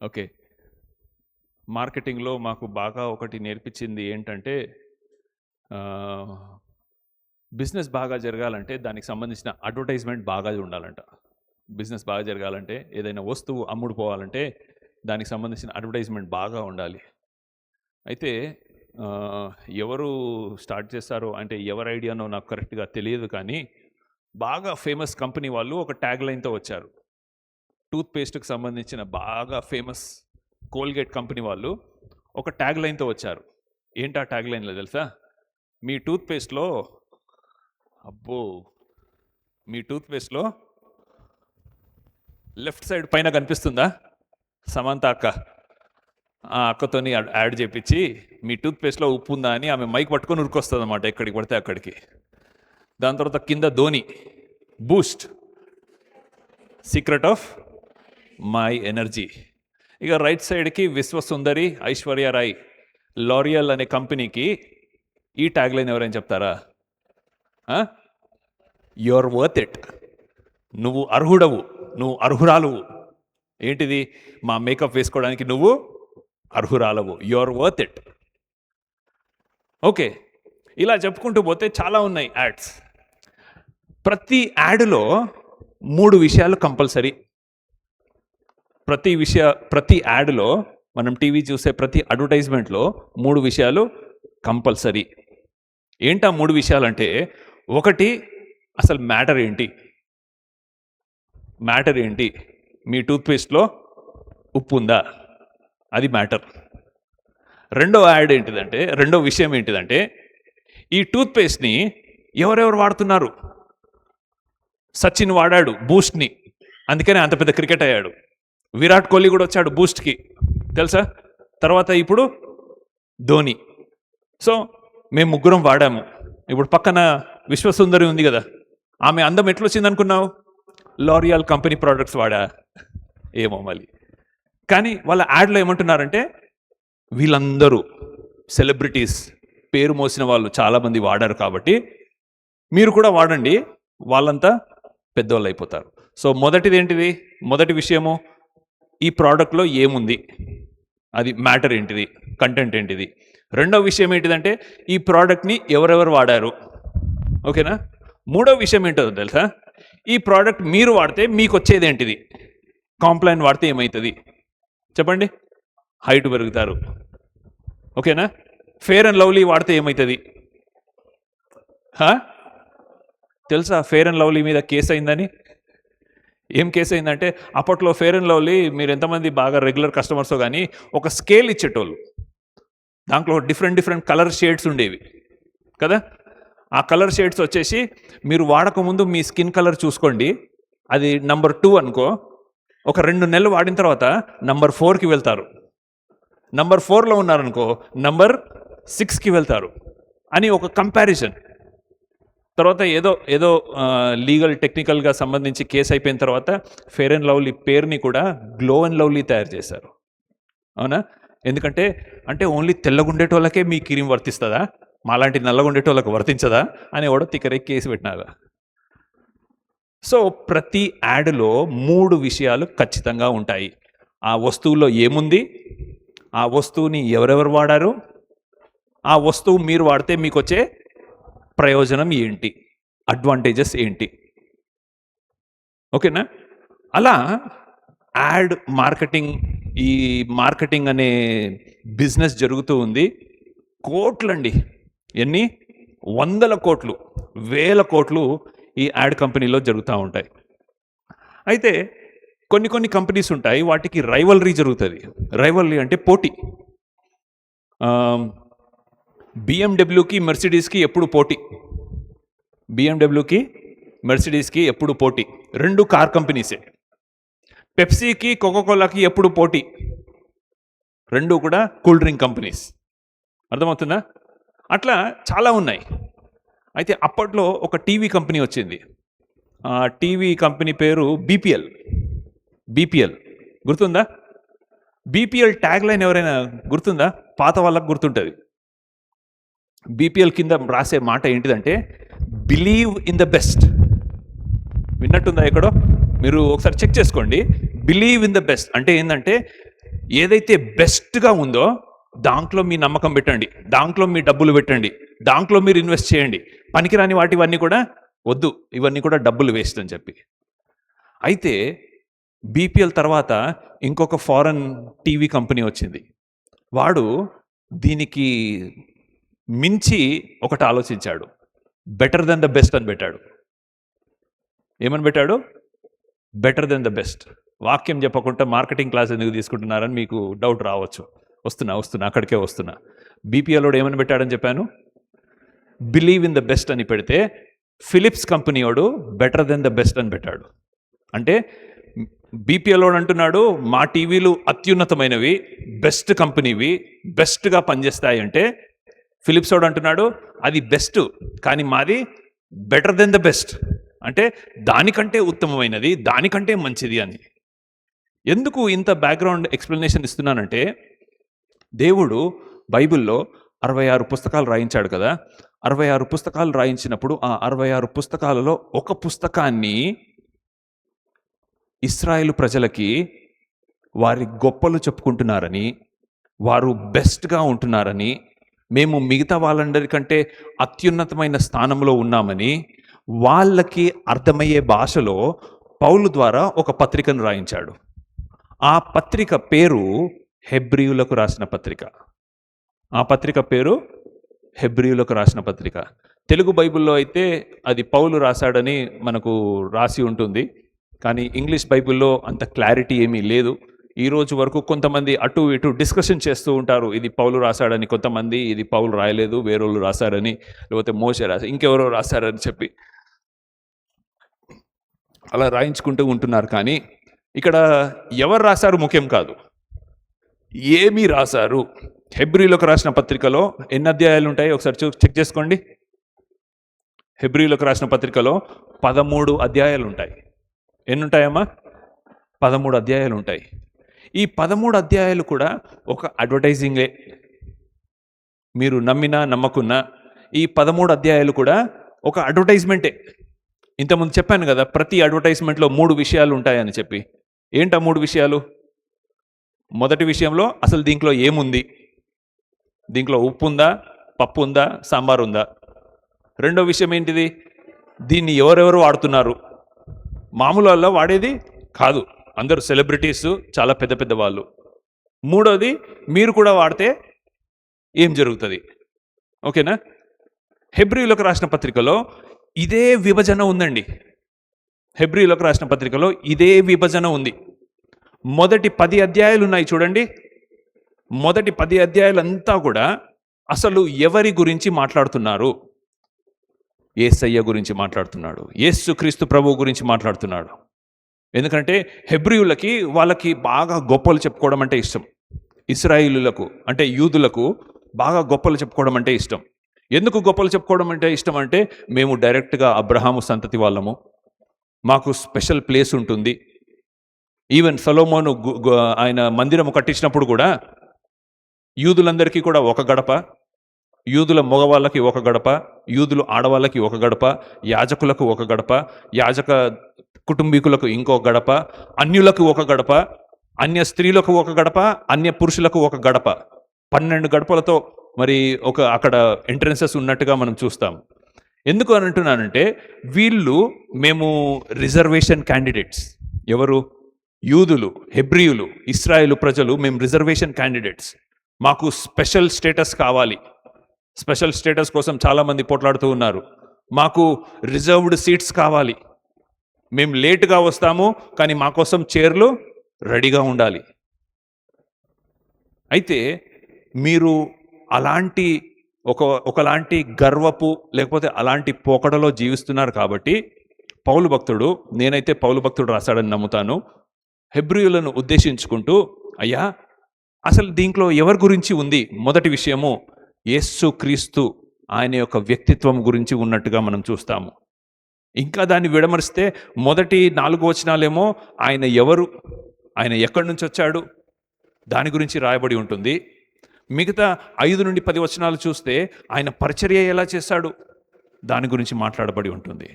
Okay. మార్కెటింగ్‌లో మాకు బాగా ఒకటి నేర్పించింది ఏంటంటే, ఆహ్, బిజినెస్ బాగా జరగాలంటే దానికి సంబంధించిన అడ్వర్టైజ్‌మెంట్ బాగా ఉండాలంట. బిజినెస్ బాగా జరగాలంటే, ఏదైనా వస్తువు అమ్ముడు పోవాలంటే, దానికి సంబంధించిన అడ్వర్టైజ్‌మెంట్ బాగా ఉండాలి. అయితే ఆహ్, ఎవరు స్టార్ట్ చేశారో అంటే ఎవరి ఐడియానో నాకు కరెక్ట్‌గా తెలియదు కానీ, బాగా ఫేమస్ కంపెనీ వాళ్ళు ఒక ట్యాగ్ లైన్‌తో వచ్చారు. టూత్ పేస్ట్‌కి సంబంధించిన బాగా ఫేమస్ కోల్గేట్ కంపెనీ వాళ్ళు ఒక ట్యాగ్ లైన్‌తో వచ్చారు. ఏంటి ఆ ట్యాగ్ లైన్‌లో తెలుసా? మీ టూత్ పేస్ట్‌లో అబ్బో! మీ టూత్ పేస్ట్‌లో లెఫ్ట్ సైడ్ పైన కనిపిస్తుందా? సమంత అక్క. ఆ అక్కతోని యాడ్ చేపించి మీ టూత్ పేస్ట్‌లో ఉప్పు ఉందా అని ఆమె మైక్ పట్టుకొని ఉరికొస్తదన్నమాట ఎక్కడికి పడితే అక్కడికి. దాని తర్వాత కింద Dhoni, Boost, secret of my energy. ఇక రైట్ సైడ్కి విశ్వసుందరి, ఐశ్వర్య రాయ్, లారియల్ అనే కంపెనీకి ఈ ట్యాగ్ లైన్ ఎవరైనా చెప్తారా? Your worth it. నువ్వు అర్హుడవు, నువ్వు అర్హురాలువు. ఏంటిది? మా మేకప్ వేసుకోవడానికి నువ్వు అర్హురాలవు. Your worth it. ఓకే, ఇలా చెప్పుకుంటూ పోతే చాలా ఉన్నాయి యాడ్స్. ప్రతి యాడ్లో 3 విషయాలు కంపల్సరీ. ప్రతి యాడ్లో మనం టీవీ చూసే ప్రతి అడ్వర్టైజ్మెంట్లో 3 విషయాలు కంపల్సరీ. ఏంటా 3 విషయాలంటే, ఒకటి అసలు మ్యాటర్ ఏంటి? మ్యాటర్ ఏంటి? మీ టూత్పేస్ట్లో ఉప్పు ఉందా? అది మ్యాటర్. రెండో విషయం ఏంటిదంటే, ఈ టూత్పేస్ట్ని ఎవరెవరు వాడుతున్నారు? సచిన్ వాడాడు బూస్ట్ని, అందుకనే అంత పెద్ద క్రికెట్ అయ్యాడు. విరాట్ కోహ్లీ కూడా వచ్చాడు బూస్ట్కి, తెలుసా? తర్వాత ఇప్పుడు ధోని. సో మేము ముగ్గురం వాడాము. ఇప్పుడు పక్కన విశ్వసుందరి ఉంది కదా, ఆమె అందం ఎట్లొచ్చింది అనుకున్నావు? లారియల్ కంపెనీ ప్రోడక్ట్స్ వాడా ఏమో మళ్ళీ. కానీ వాళ్ళ యాడ్లో ఏమంటున్నారంటే, వీళ్ళందరూ సెలబ్రిటీస్, పేరు మోసిన వాళ్ళు చాలామంది వాడారు కాబట్టి మీరు కూడా వాడండి, వాళ్ళంతా పెద్దవాళ్ళు అయిపోతారు. సో మొదటి విషయము, ఈ ప్రోడక్ట్లో ఏముంది, అది మ్యాటర్ ఏంటిది, కంటెంట్ ఏంటిది. రెండవ విషయం ఏంటిదంటే, ఈ ప్రోడక్ట్ని ఎవరెవరు వాడారు. ఓకేనా? మూడో విషయం ఏంటో తెలుసా? ఈ ప్రోడక్ట్ మీరు వాడితే మీకు వచ్చేది ఏంటిది. కాంప్లాన్ వాడితే ఏమవుతుంది చెప్పండి? హైట్ పెరుగుతారు. ఓకేనా? ఫేర్ అండ్ లవ్లీ వాడితే ఏమవుతుంది? తెలుసా ఫేర్ అండ్ లవ్లీ మీద కేసు అయిందని? ఏం కేసు అయిందంటే, అప్పట్లో ఫేర్ అండ్ లవ్లీ మీరు ఎంతమంది బాగా రెగ్యులర్ కస్టమర్సో కానీ ఒక స్కేల్ ఇచ్చేటోళ్ళు, దాంట్లో డిఫరెంట్ కలర్ షేడ్స్ ఉండేవి కదా. ఆ కలర్ షేడ్స్ వచ్చేసి మీరు వాడకముందు మీ స్కిన్ కలర్ చూసుకోండి, అది నంబర్ 2 అనుకో, ఒక 2 నెలలు వాడిన తర్వాత నంబర్ 4కి వెళ్తారు. నంబర్ 4లో ఉన్నారనుకో నంబర్ 6కి వెళ్తారు అని ఒక కంపారిజన్. తర్వాత ఏదో లీగల్ టెక్నికల్గా సంబంధించి కేసు అయిపోయిన తర్వాత ఫేర్ అండ్ లవ్లీ పేరుని కూడా గ్లో అండ్ లవ్లీ తయారు చేశారు. అవునా? ఎందుకంటే ఓన్లీ తెల్లగుండేటోళ్ళకే మీ క్రీమ్ వర్తిస్తుందా, మాలాంటి నల్లగుండేటోళ్ళకు వర్తించదా అని ఎవడో తిక్కరే కేసు పెట్టినాగా. సో ప్రతి యాడ్లో 3 విషయాలు ఖచ్చితంగా ఉంటాయి. ఆ వస్తువులో ఏముంది, ఆ వస్తువుని ఎవరెవరు వాడారు, ఆ వస్తువు మీరు వాడితే మీకు వచ్చే ప్రయోజనం ఏంటి, అడ్వాంటేజెస్ ఏంటి. ఓకేనా? అలా యాడ్ మార్కెటింగ్, ఈ మార్కెటింగ్ అనే బిజినెస్ జరుగుతూ ఉంది. కోట్లండి, ఎన్ని వందల కోట్లు, వేల కోట్లు ఈ యాడ్ కంపెనీలో జరుగుతూ ఉంటాయి. అయితే కొన్ని కంపెనీస్ ఉంటాయి, వాటికి రైవల్రీ జరుగుతుంది. రైవల్రీ అంటే పోటీ. బిఎండబ్ల్యూకి మెర్సిడీస్కి ఎప్పుడు పోటీ. బిఎండబ్ల్యూకి మెర్సిడీస్కి ఎప్పుడు పోటీ. 2 కార్ కంపెనీసే. పెప్సీకి కోకోకోలాకి ఎప్పుడు పోటీ. 2 కూడా కూల్ డ్రింక్ కంపెనీస్. అర్థమవుతుందా? అట్లా చాలా ఉన్నాయి. అయితే అప్పట్లో ఒక టీవీ కంపెనీ వచ్చింది. ఆ టీవీ కంపెనీ పేరు బీపీఎల్. గుర్తుందా? బీపీఎల్ ట్యాగ్ లైన్ ఎవరైనా గుర్తుందా? పాత వాళ్ళకు గుర్తుంటుంది. బీపీఎల్ కింద రాసే మాట ఏంటిదంటే, బిలీవ్ ఇన్ ద బెస్ట్. విన్నట్టుందా ఎక్కడో? మీరు ఒకసారి చెక్ చేసుకోండి. బిలీవ్ ఇన్ ద బెస్ట్ అంటే ఏంటంటే, ఏదైతే బెస్ట్గా ఉందో దాంట్లో మీ నమ్మకం పెట్టండి, దాంట్లో మీ డబ్బులు పెట్టండి, దాంట్లో మీరు ఇన్వెస్ట్ చేయండి. పనికిరాని వాటివన్నీ కూడా వద్దు, ఇవన్నీ కూడా డబ్బులు వేస్ట్ అని చెప్పి. అయితే బీపీఎల్ తర్వాత ఇంకొక ఫారెన్ టీవీ కంపెనీ వచ్చింది. వాడు దీనికి మించి ఒకటి ఆలోచించాడు. బెటర్ దెన్ ద బెస్ట్ అని పెట్టాడు. ఏమని పెట్టాడు? Better than the best. వాక్యం చెప్పకుండా మార్కెటింగ్ క్లాస్ ఎందుకు తీసుకుంటున్నారని మీకు డౌట్ రావచ్చు. వస్తున్నా అక్కడికే వస్తున్నా. బీపీఎల్లోడు ఏమని పెట్టాడని చెప్పాను? బిలీవ్ ఇన్ ద బెస్ట్ అని పెడితే ఫిలిప్స్ కంపెనీ వాడు బెటర్ దెన్ ద బెస్ట్ అని పెట్టాడు. అంటే బీపీఎల్లోడు అంటున్నాడు మా టీవీలు అత్యున్నతమైనవి, బెస్ట్ కంపెనీవి, బెస్ట్గా పనిచేస్తాయి. అంటే ఫిలిప్స్ వాడు అంటున్నాడు అది బెస్ట్, కానీ మాది బెటర్ దెన్ ద బెస్ట్, అంటే దానికంటే ఉత్తమమైనది, దానికంటే మంచిది అని. ఎందుకు ఇంత బ్యాక్గ్రౌండ్ ఎక్స్ప్లెనేషన్ ఇస్తున్నానంటే, దేవుడు బైబిల్లో 66 పుస్తకాలు రాయించాడు కదా. 66 పుస్తకాలు రాయించినప్పుడు ఆ 66 పుస్తకాలలో ఒక పుస్తకాన్ని ఇశ్రాయేలు ప్రజలకి వారి గొప్పలు చెప్పుకుంటున్నారని, వారు బెస్ట్గా ఉంటున్నారని, మేము మిగతా వాళ్ళందరికంటే అత్యున్నతమైన స్థానంలో ఉన్నామని వాళ్ళకి అర్థమయ్యే భాషలో పౌలు ద్వారా ఒక పత్రికను రాయించాడు. ఆ పత్రిక పేరు హెబ్రీయులకు రాసిన పత్రిక. ఆ పత్రిక పేరు హెబ్రీయులకు రాసిన పత్రిక. తెలుగు బైబిల్లో అయితే అది పౌలు రాశాడని మనకు రాసి ఉంటుంది, కానీ ఇంగ్లీష్ బైబిల్లో అంత క్లారిటీ ఏమీ లేదు. ఈ రోజు వరకు కొంతమంది అటు ఇటు డిస్కషన్ చేస్తూ ఉంటారు, ఇది పౌలు రాశాడని, కొంతమంది ఇది పౌలు రాయలేదు వేరేళ్ళు రాశారని, లేకపోతే మోషే రాశారు, ఇంకెవరో రాశారని చెప్పి అలా రాయించుకుంటూ ఉంటున్నారు. కానీ ఇక్కడ ఎవరు రాశారు ముఖ్యం కాదు, ఏమి రాశారు. హెబ్రీయులకు రాసిన పత్రికలో ఎన్ని అధ్యాయాలు ఉంటాయి ఒకసారి చెక్ చేసుకోండి. హెబ్రీయులకు రాసిన పత్రికలో 13 అధ్యాయాలు ఉంటాయి. ఎన్ని ఉంటాయమ్మా? 13 అధ్యాయాలు ఉంటాయి. ఈ 13 అధ్యాయాలు కూడా ఒక అడ్వర్టైజింగే. మీరు నమ్మినా నమ్మకున్నా ఈ 13 అధ్యాయాలు కూడా ఒక అడ్వర్టైజ్మెంటే. ఇంతకుముందు చెప్పాను కదా, ప్రతి అడ్వర్టైజ్మెంట్లో 3 విషయాలు ఉంటాయని చెప్పి. ఏంటా 3 విషయాలు? మొదటి విషయంలో అసలు దీంట్లో ఏముంది, దీంట్లో ఉప్పు ఉందా, పప్పు ఉందా, సాంబార్ ఉందా. రెండో విషయం ఏంటిది? దీన్ని ఎవరెవరు వాడుతున్నారు, మామూలు వాళ్ళ వాడేది కాదు, అందరూ సెలబ్రిటీస్, చాలా పెద్ద పెద్ద వాళ్ళు. మూడోది, మీరు కూడా వాడితే ఏం జరుగుతుంది. ఓకేనా? హెబ్రీయులకు రాసిన పత్రికలో ఇదే విభజన ఉందండి. హెబ్రీయులకు రాసిన పత్రికలో ఇదే విభజన ఉంది. మొదటి 10 అధ్యాయాలు ఉన్నాయి చూడండి. మొదటి 10 అధ్యాయాలంతా కూడా అసలు ఎవరి గురించి మాట్లాడుతున్నారు? యేసయ్య గురించి మాట్లాడుతున్నాడు, యేసుక్రీస్తు ప్రభువు గురించి మాట్లాడుతున్నాడు. ఎందుకంటే హెబ్రీయులకి వాళ్ళకి బాగా గొప్పలు చెప్పుకోవడం అంటే ఇష్టం. ఇశ్రాయేలులకు అంటే యూదులకు బాగా గొప్పలు చెప్పుకోవడం అంటే ఇష్టం. ఎందుకు గొప్పలు చెప్పుకోవడం అంటే ఇష్టం అంటే, మేము డైరెక్ట్గా అబ్రహాము సంతతి వాళ్ళము, మాకు స్పెషల్ ప్లేస్ ఉంటుంది. ఈవెన్ సొలొమోను ఆయన మందిరము కట్టించినప్పుడు కూడా యూదులందరికీ కూడా ఒక గడప, యూదుల మగవాళ్ళకి ఒక గడప, యూదులు ఆడవాళ్ళకి ఒక గడప, యాజకులకు ఒక గడప, యాజక కుటుంబీకులకు ఇంకో గడప, అన్యులకు ఒక గడప, అన్య స్త్రీలకు ఒక గడప, అన్య పురుషులకు ఒక గడప. 12 గడపలతో మరి ఒక అక్కడ ఎంట్రన్సెస్ ఉన్నట్టుగా మనం చూస్తాం. ఎందుకు అని అంటున్నానంటే, వీళ్ళు మేము రిజర్వేషన్ క్యాండిడేట్స్. ఎవరు? యూదులు, హెబ్రీయులు, ఇశ్రాయేలు ప్రజలు మేము రిజర్వేషన్ క్యాండిడేట్స్. మాకు స్పెషల్ స్టేటస్ కావాలి. స్పెషల్ స్టేటస్ కోసం చాలామంది పోట్లాడుతూ ఉన్నారు. మాకు రిజర్వ్డ్ సీట్స్ కావాలి, మేము లేటుగా వస్తాము కానీ మా కోసం చైర్లు రెడీగా ఉండాలి. అయితే మీరు అలాంటి ఒకలాంటి గర్వపు లేకపోతే అలాంటి పోకడలో జీవిస్తున్నారు కాబట్టి పౌలు భక్తుడు, నేనైతే పౌలు భక్తుడు రాశాడని నమ్ముతాను, హెబ్రీయులను ఉద్దేశించుకుంటూ, అయ్యా అసలు దీంట్లో ఎవరి గురించి ఉంది? మొదటి విషయము యేసుక్రీస్తు, ఆయన యొక్క వ్యక్తిత్వం గురించి ఉన్నట్టుగా మనం చూస్తాము. ఇంకా దాన్ని విడమరిస్తే మొదటి 4 వచనాలేమో ఆయన ఎవరు, ఆయన ఎక్కడి నుంచి వచ్చాడు దాని గురించి రాయబడి ఉంటుంది. మిగతా 5 నుండి 10 వచనాలు చూస్తే ఆయన పరిచర్య ఎలా చేశాడు దాని గురించి మాట్లాడబడి ఉంటుంది.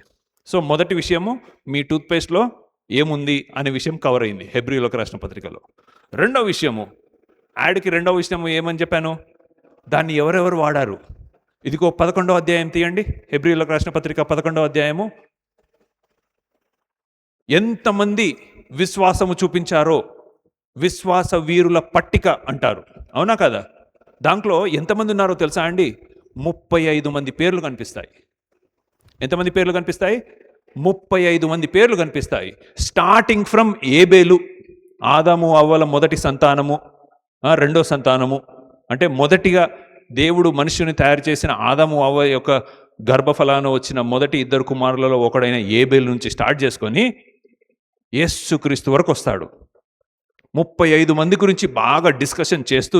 సో మొదటి విషయము, మీ టూత్పేస్ట్లో ఏముంది అనే విషయం కవర్ అయింది హెబ్రీయులకు రాసిన పత్రికలో. రెండో విషయము, యాడ్కి రెండవ విషయం ఏమని చెప్పాను? దాన్ని ఎవరెవరు వాడారు. ఇదిగో 11వ అధ్యాయం తీయండి, హెబ్రీయులకు రాసిన పత్రిక 11వ అధ్యాయము. ఎంతమంది విశ్వాసము చూపించారో విశ్వాస వీరుల పట్టిక అంటారు, అవునా కదా? దాంట్లో ఎంతమంది ఉన్నారో తెలుసా అండి? 35 మంది పేర్లు కనిపిస్తాయి. ఎంతమంది పేర్లు కనిపిస్తాయి? 35 మంది పేర్లు కనిపిస్తాయి. స్టార్టింగ్ ఫ్రమ్ ఏబేలు, ఆదాము అవ్వల మొదటి సంతానము, రెండో సంతానము, అంటే మొదటిగా దేవుడు మనుషుని తయారు చేసిన ఆదాము అవ్వ యొక్క గర్భఫలాన వచ్చిన మొదటి 2 కుమారులలో ఒకడైన ఏబేలు నుంచి స్టార్ట్ చేసుకొని యేసుక్రీస్తు వరకు వస్తాడు. 35 మంది గురించి బాగా డిస్కషన్ చేస్తూ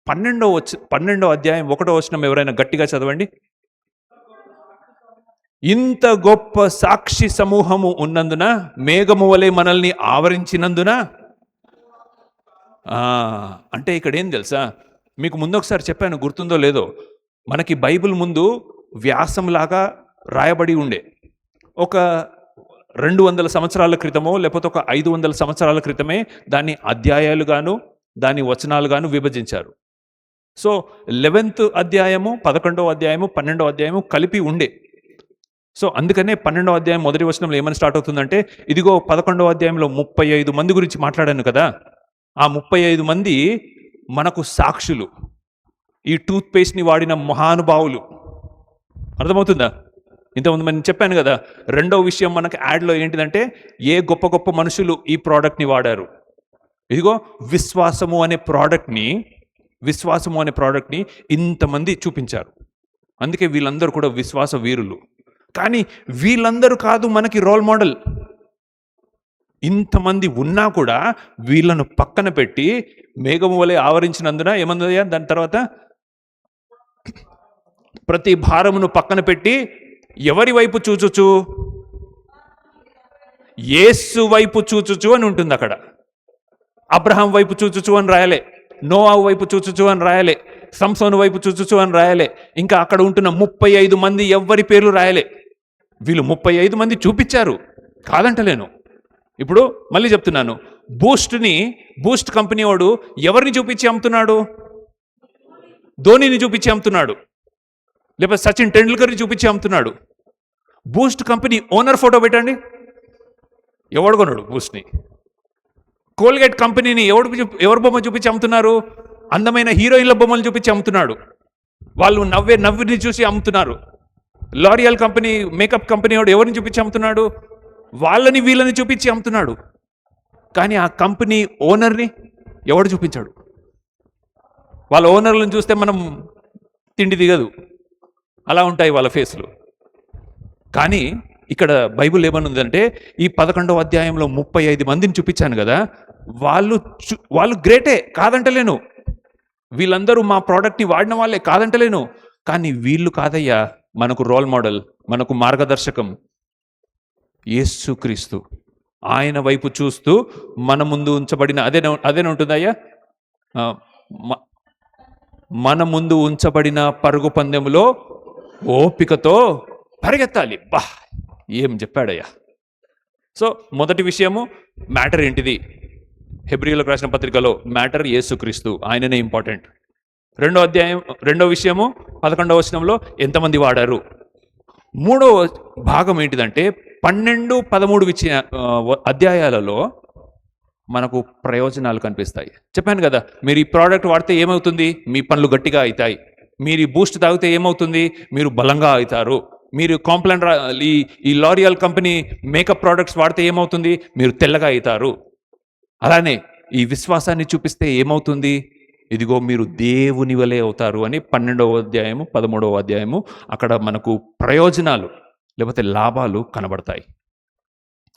12వ అధ్యాయం 1వ వచనం ఎవరైనా గట్టిగా చదవండి. ఇంత గొప్ప సాక్షి సమూహము ఉన్నందున, మేఘము వలె మనల్ని ఆవరించినందున. అంటే ఇక్కడ ఏం తెలుసా, మీకు ముందు ఒకసారి చెప్పాను, గుర్తుందో లేదో, మనకి బైబిల్ ముందు వ్యాసంలాగా రాయబడి ఉండే. ఒక 200 సంవత్సరాల క్రితమో లేకపోతే ఒక 500 సంవత్సరాల క్రితమే దాన్ని అధ్యాయాలుగాను దాని వచనాలుగాను విభజించారు. సో 11వ అధ్యాయము, 11వ అధ్యాయము, 12వ అధ్యాయము కలిపి ఉండే. సో అందుకనే 12వ అధ్యాయం మొదటి వచనంలో ఏమని స్టార్ట్ అవుతుందంటే, ఇదిగో 11వ అధ్యాయంలో 35 మంది గురించి మాట్లాడాను కదా, ఆ 35 మంది మనకు సాక్షులు, ఈ టూత్పేస్ట్ని వాడిన మహానుభావులు. అర్థమవుతుందా? ఇంతకుముందు నేను చెప్పాను కదా, రెండవ విషయం మనకు యాడ్లో ఏంటిదంటే, ఏ గొప్ప గొప్ప మనుషులు ఈ ప్రోడక్ట్ని వాడారు. ఇదిగో విశ్వాసము అనే ప్రోడక్ట్ని ఇంతమంది చూపించారు. అందుకే వీళ్ళందరూ కూడా విశ్వాస వీరులు. కానీ వీళ్ళందరూ కాదు మనకి రోల్ మోడల్. ఇంతమంది ఉన్నా కూడా వీళ్ళను పక్కన పెట్టి మేఘము వలె ఆవరించినందున ఏమందయ్యా దాని తర్వాత, ప్రతి భారమును పక్కన పెట్టి ఎవరి వైపు చూచుచు? యేసు వైపు చూచుచు అని ఉంటుంది అక్కడ. అబ్రహాం వైపు చూచుచు అని రాయలే, నోవాహు వైపు చూచుచు అని రాయలే, సంసోను వైపు చూచుచు అని రాయలే, ఇంకా అక్కడ ఉంటున్న 35 మంది ఎవ్వరి పేర్లు రాయలే. వీళ్ళు 35 మంది చూపించారు, కాదంటలేను. ఇప్పుడు మళ్ళీ చెప్తున్నాను, బూస్ట్ కంపెనీ వాడు ఎవరిని చూపించి అమ్ముతున్నాడు? ధోనిని చూపించి అమ్ముతున్నాడు, లేకపోతే సచిన్ టెండూల్కర్ని చూపించి అమ్ముతున్నాడు. బూస్ట్ కంపెనీ ఓనర్ ఫోటో పెట్టండి, ఎవడు కొన్నాడు బూస్ట్ని? కోల్గేట్ కంపెనీని ఎవరు బొమ్మ చూపించి అమ్ముతున్నారు? అందమైన హీరోయిన్ల బొమ్మలు చూపించి అమ్ముతున్నాడు. వాళ్ళు నవ్విని చూసి అమ్ముతున్నారు. లారియల్ కంపెనీ, మేకప్ కంపెనీ వాడు ఎవరిని చూపించి అమ్ముతున్నాడు? వాళ్ళని వీళ్ళని చూపించి అమ్ముతున్నాడు. కానీ ఆ కంపెనీ ఓనర్ని ఎవడు చూపించాడు? వాళ్ళ ఓనర్లను చూస్తే మనం తిండి దిగదు, అలా ఉంటాయి వాళ్ళ ఫేస్లు. కానీ ఇక్కడ బైబిల్ ఏమనుందంటే, ఈ 11వ అధ్యాయంలో 35 మందిని చూపించాను కదా, వాళ్ళు గ్రేటే, కాదంటలేను. వీళ్ళందరూ మా ప్రోడక్ట్ని వాడిన వాళ్ళే, కాదంటలేను. కానీ వీళ్ళు కాదయ్యా మనకు రోల్ మోడల్, మనకు మార్గదర్శకం. యేసుక్రీస్తు. ఆయన వైపు చూస్తూ మన ముందు ఉంచబడిన అదేనే ఉంటుందయ్యా, మన ముందు ఉంచబడిన పరుగు పందెములో ఓపికతో పరిగెత్తాలి. ఏం చెప్పాడయ్యా. సో మొదటి విషయము మ్యాటర్ ఏంటిది? హెబ్రీయులకు రాసిన పత్రికలో మ్యాటర్ యేసుక్రీస్తు, ఆయననే ఇంపార్టెంట్. రెండో విషయము 11వ వచనంలో ఎంతమంది వాడారు. మూడవ భాగం ఏంటిదంటే 12, 13 అధ్యాయాలలో మనకు ప్రయోజనాలు కనిపిస్తాయి. చెప్పాను కదా, మీరు ఈ ప్రోడక్ట్ వాడితే ఏమవుతుంది? మీ పనులు గట్టిగా అవుతాయి. మీరు ఈ బూస్ట్ తాగితే ఏమవుతుంది? మీరు బలంగా అవుతారు. మీరు కాంప్లాన్ ఈ లారియల్ కంపెనీ మేకప్ ప్రోడక్ట్స్ వాడితే ఏమవుతుంది? మీరు తెల్లగా అవుతారు. అలానే ఈ విశ్వాసాన్ని చూపిస్తే ఏమవుతుంది? ఇదిగో మీరు దేవుని వలె అవుతారు అని 12వ అధ్యాయము 13వ అధ్యాయము అక్కడ మనకు ప్రయోజనాలు లేకపోతే లాభాలు కనబడతాయి.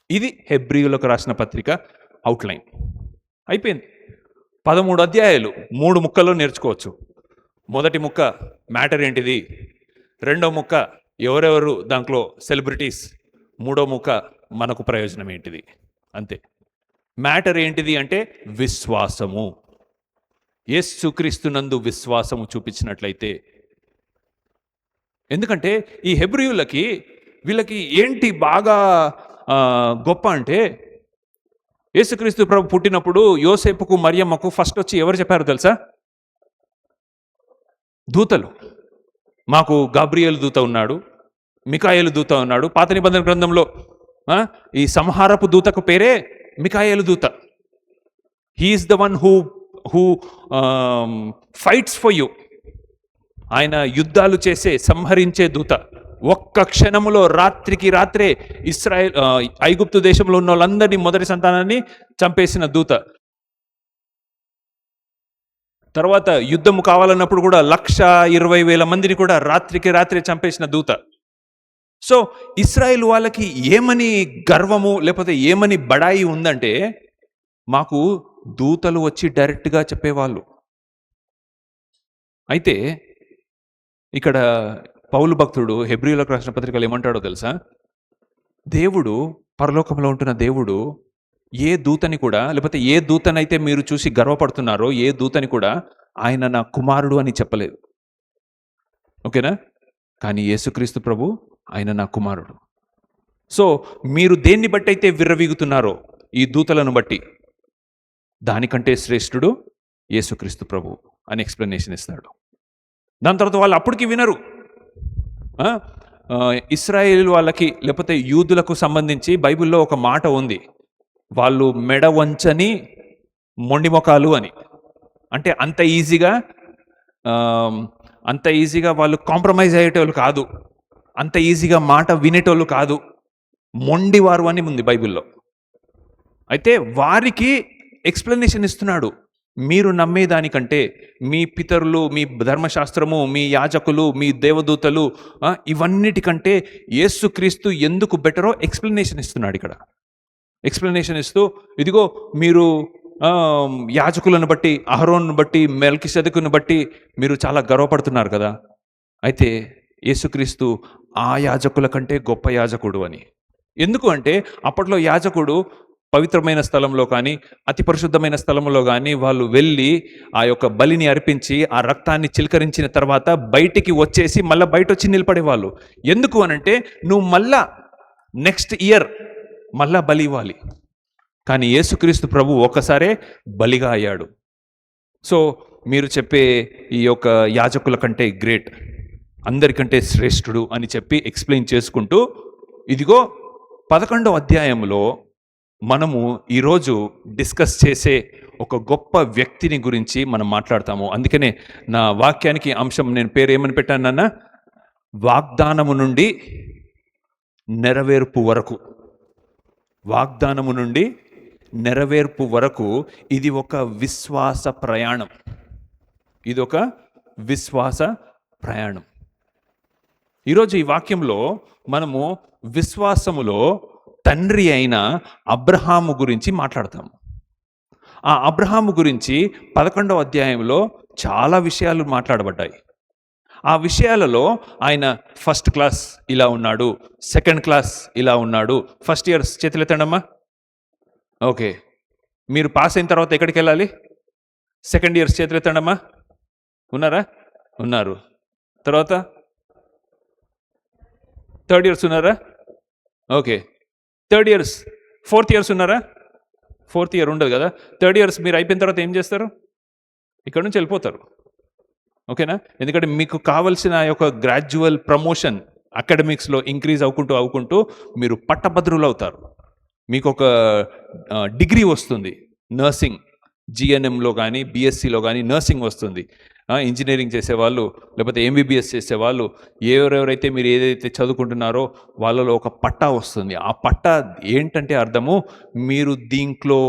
ఇది హెబ్రీయులకు రాసిన పత్రిక అవుట్లైన్ అయిపోయింది. 13 అధ్యాయాలు 3 ముక్కల్లో నేర్చుకోవచ్చు. మొదటి ముక్క మ్యాటర్ ఏంటిది, రెండో ముక్క ఎవరెవరు దాంట్లో సెలబ్రిటీస్, మూడో ముక్క మనకు ప్రయోజనం ఏంటిది. అంతే. మ్యాటర్ ఏంటిది అంటే విశ్వాసము. యేసుక్రీస్తునందు విశ్వాసము చూపించినట్లయితే, ఎందుకంటే ఈ హెబ్రీయులకి వీళ్ళకి ఏంటి బాగా గొప్ప అంటే, యేసుక్రీస్తు ప్రభు పుట్టినప్పుడు యోసేపుకు మరియమ్మకు ఫస్ట్ వచ్చి ఎవరు చెప్పారో తెలుసా? దూతలు. మాకు గాబ్రియేలు దూత ఉన్నాడు, మికాయేలు దూత ఉన్నాడు. పాత నిబంధన గ్రంథంలో ఈ సంహారపు దూతకు పేరే మికాయేలు దూత. He is the one who fights for you. ఆయన యుద్ధాలు చేసే, సంహరించే దూత. ఒక్క క్షణములో రాత్రికి రాత్రే ఐగుప్తు దేశంలో ఉన్న వాళ్ళందరినీ, మొదటి సంతానాన్ని చంపేసిన దూత. తర్వాత యుద్ధము కావాలన్నప్పుడు కూడా 1,20,000 మందిని కూడా రాత్రికి రాత్రే చంపేసిన దూత. సో ఇశ్రాయేల్ వాళ్ళకి ఏమని గర్వము లేకపోతే ఏమని బడాయి ఉందంటే, మాకు దూతలు వచ్చి డైరెక్ట్గా చెప్పేవాళ్ళు. అయితే ఇక్కడ పౌలు భక్తుడు హెబ్రీయులకు రాసిన పత్రికలు ఏమంటాడో తెలుసా? దేవుడు, పరలోకంలో ఉంటున్న దేవుడు ఏ దూతని కూడా, లేకపోతే ఏ దూతనైతే మీరు చూసి గర్వపడుతున్నారో ఏ దూతని కూడా ఆయన నా కుమారుడు అని చెప్పలేదు. ఓకేనా? కానీ యేసుక్రీస్తు ప్రభు ఆయన నా కుమారుడు. సో మీరు దేన్ని బట్టి అయితే విర్రవీగుతున్నారో ఈ దూతలను బట్టి, దానికంటే శ్రేష్ఠుడు యేసుక్రీస్తు ప్రభు అని ఎక్స్ప్లెనేషన్ ఇస్తాడు. దాని తర్వాత వాళ్ళు అప్పటికి వినరు. ఇశ్రాయేలు వాళ్ళకి లేకపోతే యూదులకు సంబంధించి బైబిల్లో ఒక మాట ఉంది, వాళ్ళు మెడ వంచని మొండిమొకాలు అని. అంటే అంత ఈజీగా వాళ్ళు కాంప్రమైజ్ అయ్యేటోళ్ళు కాదు, అంత ఈజీగా మాట వినేటోళ్ళు కాదు, మొండివారు అని ఉంది బైబిల్లో. అయితే వారికి ఎక్స్ప్లెనేషన్ ఇస్తున్నాడు. మీరు నమ్మేదానికంటే మీ పితరులు, మీ ధర్మశాస్త్రము, మీ యాజకులు, మీ దేవదూతలు, ఇవన్నిటికంటే యేసుక్రీస్తు ఎందుకు బెటరో ఎక్స్ప్లెనేషన్ ఇస్తున్నాడు ఇక్కడ. ఎక్స్ప్లెనేషన్ ఇస్తూ, ఇదిగో మీరు యాజకులను బట్టి, అహరోను బట్టి, మెల్కిసెదెకును బట్టి మీరు చాలా గర్వపడుతున్నారు కదా, అయితే యేసుక్రీస్తు ఆ యాజకుల కంటే గొప్ప యాజకుడు అని. ఎందుకు అంటే అప్పట్లో యాజకుడు పవిత్రమైన స్థలంలో కానీ, అతి పరిశుద్ధమైన స్థలంలో కానీ వాళ్ళు వెళ్ళి ఆ యొక్క బలిని అర్పించి ఆ రక్తాన్ని చిలకరించిన తర్వాత బయటికి వచ్చేసి మళ్ళీ బయట వచ్చి నిలబడేవాళ్ళు. ఎందుకు అనంటే నువ్వు మళ్ళా నెక్స్ట్ ఇయర్ మళ్ళా బలి ఇవ్వాలి. కానీ యేసుక్రీస్తు ప్రభు ఒకసారే బలిగా అయ్యాడు. సో మీరు చెప్పే ఈ యొక్క యాజకుల కంటే గ్రేట్, అందరికంటే శ్రేష్ఠుడు అని చెప్పి ఎక్స్ప్లెయిన్ చేసుకుంటూ, ఇదిగో 11వ అధ్యాయంలో మనము ఈరోజు డిస్కస్ చేసే ఒక గొప్ప వ్యక్తిని గురించి మనం మాట్లాడతాము. అందుకనే నా వాక్యానికి అంశం నేను పేరు ఏమని పెట్టానన్న, వాగ్దానము నుండి నెరవేర్పు వరకు. వాగ్దానము నుండి నెరవేర్పు వరకు ఇది ఒక విశ్వాస ప్రయాణం. ఇది ఒక విశ్వాస ప్రయాణం. ఈరోజు ఈ వాక్యంలో మనము విశ్వాసములో తండ్రి అయిన అబ్రహాము గురించి మాట్లాడతాము. ఆ అబ్రహాము గురించి 11వ అధ్యాయంలో చాలా విషయాలు మాట్లాడబడ్డాయి. ఆ విషయాలలో ఆయన ఫస్ట్ క్లాస్ ఇలా ఉన్నాడు, సెకండ్ క్లాస్ ఇలా ఉన్నాడు. ఫస్ట్ ఇయర్స్ చేతులెత్తండమ్మా. ఓకే, మీరు పాస్ అయిన తర్వాత ఎక్కడికి వెళ్ళాలి? సెకండ్ ఇయర్స్ చేతులెత్తండమ్మా. ఉన్నారా? ఉన్నారు. తర్వాత థర్డ్ ఇయర్స్ ఉన్నారా? Okay. Third years, fourth years ఉన్నారా? ఫోర్త్ ఇయర్ ఉండదు కదా. థర్డ్ ఇయర్స్ మీరు అయిపోయిన తర్వాత ఏం చేస్తారు? ఇక్కడ నుంచి వెళ్ళిపోతారు. ఓకేనా? ఎందుకంటే మీకు కావలసిన యొక్క గ్రాడ్యువల్ ప్రమోషన్ అకాడమిక్స్లో ఇంక్రీజ్ అవుకుంటూ మీరు పట్టభద్రులు అవుతారు. మీకు ఒక డిగ్రీ వస్తుంది. నర్సింగ్, జిఎన్ఎంలో కానీ బిఎస్సిలో కానీ నర్సింగ్ వస్తుంది. ఇంజనీరింగ్ చేసేవాళ్ళు లేకపోతే ఎంబీబీఎస్ చేసేవాళ్ళు, ఎవరెవరైతే మీరు ఏదైతే చదువుకుంటున్నారో వాళ్ళలో ఒక పట్టా వస్తుంది. ఆ పట్టా ఏంటంటే అర్థము, మీరు దీంట్లో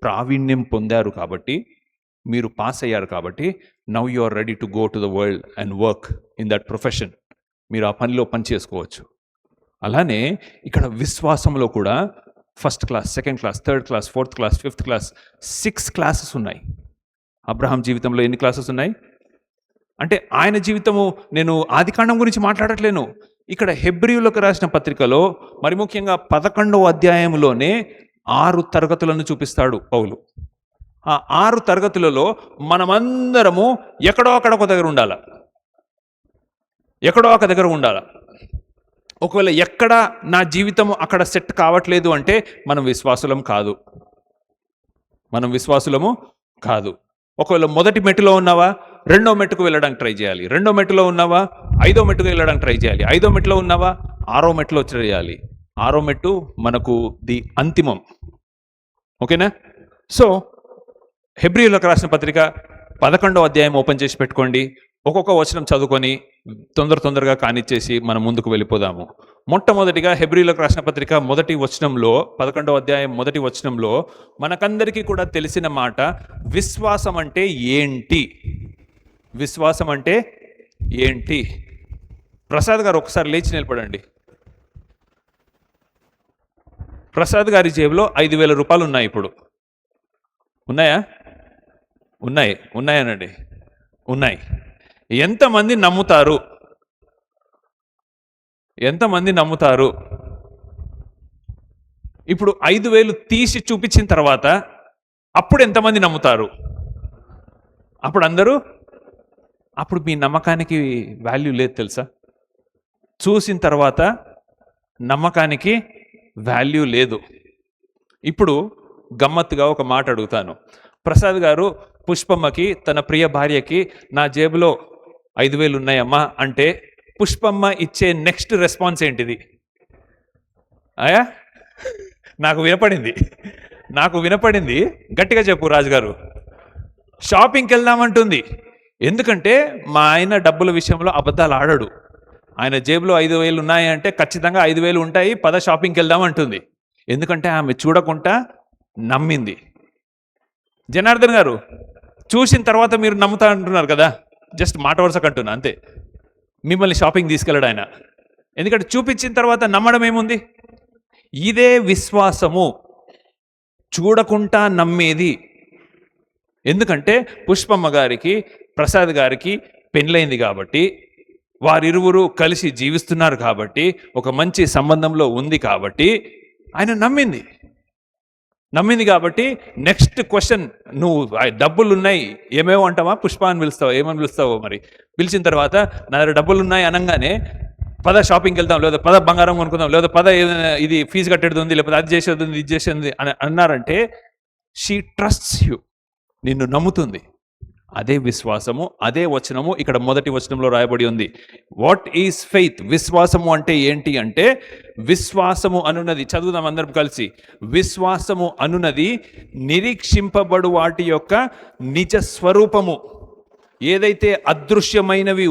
ప్రావీణ్యం పొందారు కాబట్టి, మీరు పాస్ అయ్యారు కాబట్టి, now you are ready to go to the world and work in that profession. మీరు ఆ పనిలో పని చేసుకోవచ్చు. అలానే ఇక్కడ విశ్వాసంలో కూడా first class, second class, third class, fourth class, fifth class, 6 classes ఉన్నాయి. అబ్రహాం జీవితంలో ఎన్ని క్లాసెస్ ఉన్నాయి అంటే, ఆయన జీవితము, నేను ఆదికాండం గురించి మాట్లాడట్లేను. ఇక్కడ హెబ్రీయులకు రాసిన పత్రికలో మరి ముఖ్యంగా 11వ అధ్యాయంలోనే 6 తరగతులను చూపిస్తాడు పౌలు. ఆ 6 తరగతులలో మనమందరము ఎక్కడో అక్కడ ఒక దగ్గర ఉండాలి. ఎక్కడో ఒక దగ్గర ఉండాలి. ఒకవేళ ఎక్కడ నా జీవితం అక్కడ సెట్ కావట్లేదు అంటే మనం విశ్వాసులం కాదు. మనం విశ్వాసులము కాదు. ఒకవేళ మొదటి మెట్టులో ఉన్నావా, రెండో మెట్టుకు వెళ్ళడానికి ట్రై చేయాలి. రెండో మెట్టులో ఉన్నావా, ఐదో మెట్టుకు వెళ్ళడానికి ట్రై చేయాలి. ఐదో మెట్టులో ఉన్నావా, ఆరో మెట్టులో చేయాలి. ఆరో మెట్టు మనకు ది అంతిమం. ఓకేనా? సో హెబ్రీయులకు రాసిన పత్రిక 11వ అధ్యాయం ఓపెన్ చేసి పెట్టుకోండి. ఒక్కొక్క వచనం చదువుకొని తొందరగా కానిచ్చేసి మనం ముందుకు వెళ్ళిపోదాము. మొట్టమొదటిగా హెబ్రీయులకు రాసిన పత్రిక 11వ అధ్యాయం 1వ వచనంలో మనకందరికీ కూడా తెలిసిన మాట, విశ్వాసం అంటే ఏంటి? విశ్వాసం అంటే ఏంటి? ప్రసాద్ గారు ఒకసారి లేచి నిలబడండి. ప్రసాద్ గారి జేబులో 5,000 రూపాయలు ఉన్నాయి. ఇప్పుడు ఉన్నాయా? ఉన్నాయనండి. ఉన్నాయి. ఎంతమంది నమ్ముతారు? ఇప్పుడు 5,000 తీసి చూపించిన తర్వాత అప్పుడు ఎంతమంది నమ్ముతారు? అప్పుడు మీ నమ్మకానికి వాల్యూ లేదు తెలుసా? చూసిన తర్వాత నమ్మకానికి వాల్యూ లేదు. ఇప్పుడు గమ్మత్తుగా ఒక మాట అడుగుతాను. ప్రసాద్ గారు పుష్పమ్మకి, తన ప్రియ భార్యకి, నా జేబులో 5,000 ఉన్నాయమ్మా అంటే పుష్పమ్మ ఇచ్చే నెక్స్ట్ రెస్పాన్స్ ఏంటిది? నాకు వినపడింది. గట్టిగా చెప్పు రాజుగారు. షాపింగ్కి వెళ్దామంటుంది. ఎందుకంటే మా ఆయన డబ్బుల విషయంలో అబద్ధాలు ఆడడు. ఆయన జేబులో 5,000 ఉన్నాయి అంటే ఖచ్చితంగా 5,000 ఉంటాయి, పద షాపింగ్కి వెళ్దామంటుంది. ఎందుకంటే ఆమె చూడకుండా నమ్మింది. జనార్దన్ గారు, చూసిన తర్వాత మీరు నమ్ముతా అంటున్నారు కదా, జస్ట్ మాట వరుసకు అంటున్నా అంతే. మిమ్మల్ని షాపింగ్ తీసుకెళ్ళడు ఆయన. ఎందుకంటే చూపించిన తర్వాత నమ్మడం ఏముంది? ఇదే విశ్వాసము, చూడకుండా నమ్మేది. ఎందుకంటే పుష్పమ్మ గారికి, ప్రసాద్ గారికి పెళ్ళైంది కాబట్టి, వారిరువురు కలిసి జీవిస్తున్నారు కాబట్టి, ఒక మంచి సంబంధంలో ఉంది కాబట్టి ఆయన నమ్మింది కాబట్టి నెక్స్ట్ క్వశ్చన్, నువ్వు డబ్బులు ఉన్నాయి ఏమేమో అంటావా, పుష్ప అని పిలుస్తావు, ఏమని పిలుస్తావో మరి. పిలిచిన తర్వాత నా దగ్గర డబ్బులు ఉన్నాయి అనగానే పద షాపింగ్కి వెళ్తాం, లేదా పద బంగారం కొనుక్కుందాం, లేదా పద ఇది ఫీజు కట్టేది ఉంది, లేకపోతే అది చేసేది ఉంది, ఇది చేసేది అని అన్నారంటే షీ ట్రస్ట్స్ యూ, నిన్ను నమ్ముతుంది. అదే విశ్వాసము, అదే వచనము ఇక్కడ మొదటి వచనంలో రాయబడి ఉంది. What is faith? విశ్వాసము అంటే ఏంటి అంటే, విశ్వాసము అనున్నది, చదువుదాం అందరం కలిసి. విశ్వాసము అనున్నది నిరీక్షింపబడు వాటి యొక్క నిజ స్వరూపము, ఏదైతే అదృశ్యమైనవి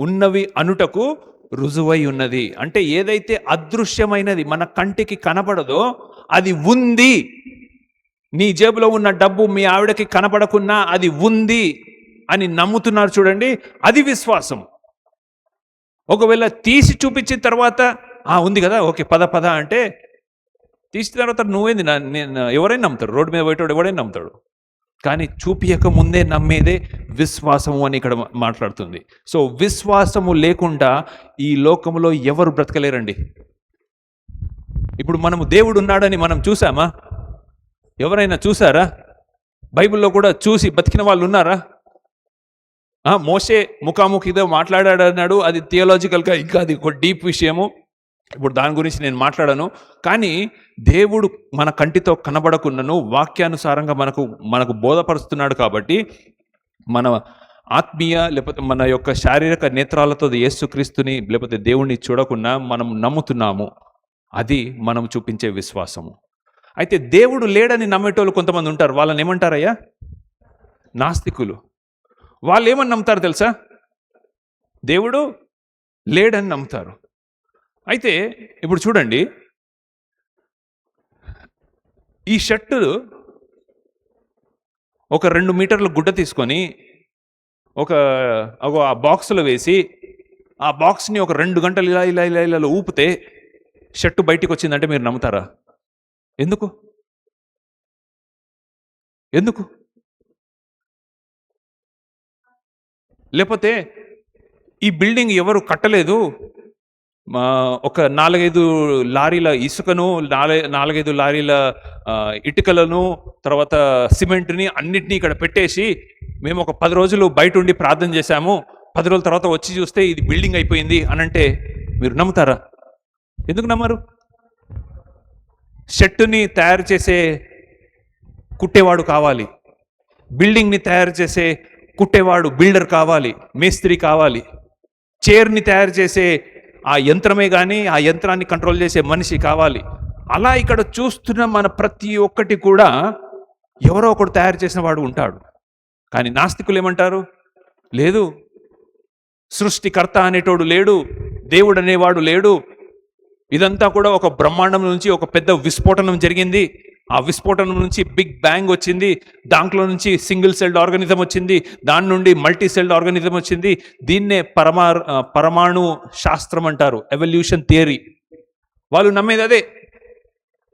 ఉన్నవి అనుటకు రుజువై ఉన్నది. అంటే ఏదైతే అదృశ్యమైనది మన కంటికి కనపడదో అది ఉంది. నీ జేబులో ఉన్న డబ్బు మీ ఆవిడకి కనపడకున్నా అది ఉంది అని నమ్ముతున్నారు చూడండి, అది విశ్వాసం. ఒకవేళ తీసి చూపించిన తర్వాత ఉంది కదా, ఓకే పద అంటే తీసిన తర్వాత నువ్వేంది, నేను ఎవరైనా నమ్ముతాడు, రోడ్డు మీద పోయేటోడు ఎవరైనా నమ్ముతాడు. కానీ చూపియక ముందే నమ్మేదే విశ్వాసము అని ఇక్కడ మాట్లాడుతుంది. సో విశ్వాసము లేకుండా ఈ లోకంలో ఎవరు బ్రతకలేరండి. ఇప్పుడు మనము దేవుడు ఉన్నాడని మనం చూసామా? ఎవరైనా చూసారా? బైబిల్లో కూడా చూసి బతికిన వాళ్ళు ఉన్నారా? మోషే ముఖాముఖితో మాట్లాడాడన్నాడు, అది థియోలాజికల్గా ఇంకా అది ఒక డీప్ విషయము. ఇప్పుడు దాని గురించి నేను మాట్లాడాను. కానీ దేవుడు మన కంటితో కనబడకున్నను వాక్యానుసారంగా మనకు బోధపరుస్తున్నాడు కాబట్టి మన ఆత్మీయ లేకపోతే మన యొక్క శారీరక నేత్రాలతో యేసుక్రీస్తుని లేకపోతే దేవుణ్ణి చూడకుండా మనం నమ్ముతున్నాము. అది మనం చూపించే విశ్వాసము. అయితే దేవుడు లేడని నమ్మేటోళ్ళు కొంతమంది ఉంటారు. వాళ్ళని ఏమంటారయ్యా? నాస్తికులు. వాళ్ళు ఏమని నమ్ముతారు తెలుసా? దేవుడు లేడని నమ్ముతారు. అయితే ఇప్పుడు చూడండి, ఈ షర్టు ఒక 2 మీటర్ల గుడ్డ తీసుకొని ఆ బాక్స్లో వేసి ఆ బాక్స్ని ఒక 2 గంటలు ఇలా ఊపితే షర్టు బయటికి వచ్చిందంటే మీరు నమ్ముతారా? ఎందుకు? లేకపోతే ఈ బిల్డింగ్ ఎవరు కట్టలేదు, ఒక 4-5 లారీల ఇసుకను, 4-5 లారీల ఇటుకలను, తర్వాత సిమెంట్ని అన్నిటినీ ఇక్కడ పెట్టేసి మేము ఒక 10 రోజులు బయట ఉండి ప్రార్థన చేశాము, 10 రోజుల తర్వాత వచ్చి చూస్తే ఇది బిల్డింగ్ అయిపోయింది అనంటే మీరు నమ్ముతారా? ఎందుకు నమ్మరు? షర్టుని తయారు చేసే కుట్టేవాడు కావాలి. బిల్డింగ్ని తయారు చేసే కుట్టేవాడు, బిల్డర్ కావాలి, మేస్త్రి కావాలి. చైర్ని తయారు చేసే ఆ యంత్రమే కానీ ఆ యంత్రాన్ని కంట్రోల్ చేసే మనిషి కావాలి. అలా ఇక్కడ చూస్తున్న మన ప్రతి ఒక్కటి కూడా ఎవరో ఒకడు తయారు చేసిన వాడు ఉంటాడు. కానీ నాస్తికులు ఏమంటారు? లేదు, సృష్టికర్త అనేటోడు లేడు, దేవుడు అనేవాడు లేడు. ఇదంతా కూడా ఒక బ్రహ్మాండం నుంచి ఒక పెద్ద విస్ఫోటనం జరిగింది. ఆ విస్ఫోటనం నుంచి బిగ్ బ్యాంగ్ వచ్చింది. దాంట్లో నుంచి సింగిల్ సెల్డ్ ఆర్గానిజం వచ్చింది. దాని నుండి మల్టీ సెల్డ్ ఆర్గానిజం వచ్చింది. దీన్నే పరమాణు శాస్త్రం అంటారు, ఎవల్యూషన్ థియరీ. వాళ్ళు నమ్మేది అదే.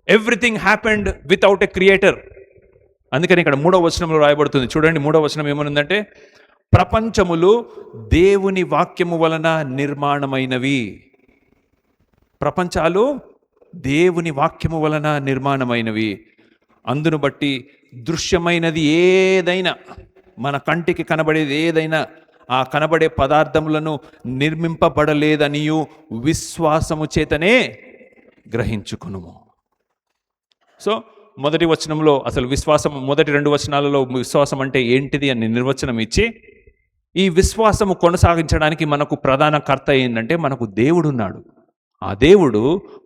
Everything happened without a creator. అందుకని ఇక్కడ 3వ వచనంలో రాయబడుతుంది. చూడండి, 3వ వచనం ఏమనుందంటే, ప్రపంచములు దేవుని వాక్యము వలన నిర్మాణమైనవి. ప్రపంచాలు దేవుని వాక్యము వలన నిర్మాణమైనవి. అందును బట్టి దృశ్యమైనది ఏదైనా, మన కంటికి కనబడేది ఏదైనా, ఆ కనబడే పదార్థములను నిర్మింపబడలేదనియు విశ్వాసము చేతనే గ్రహించుకునుము. సో మొదటి వచనంలో అసలు విశ్వాసం, మొదటి 2 వచనాలలో విశ్వాసం అంటే ఏంటిది అని నిర్వచనం ఇచ్చి, ఈ విశ్వాసము కొనసాగించడానికి మనకు ప్రధాన కర్త ఏంటంటే మనకు దేవుడు ఉన్నాడు. ఆ దేవుడు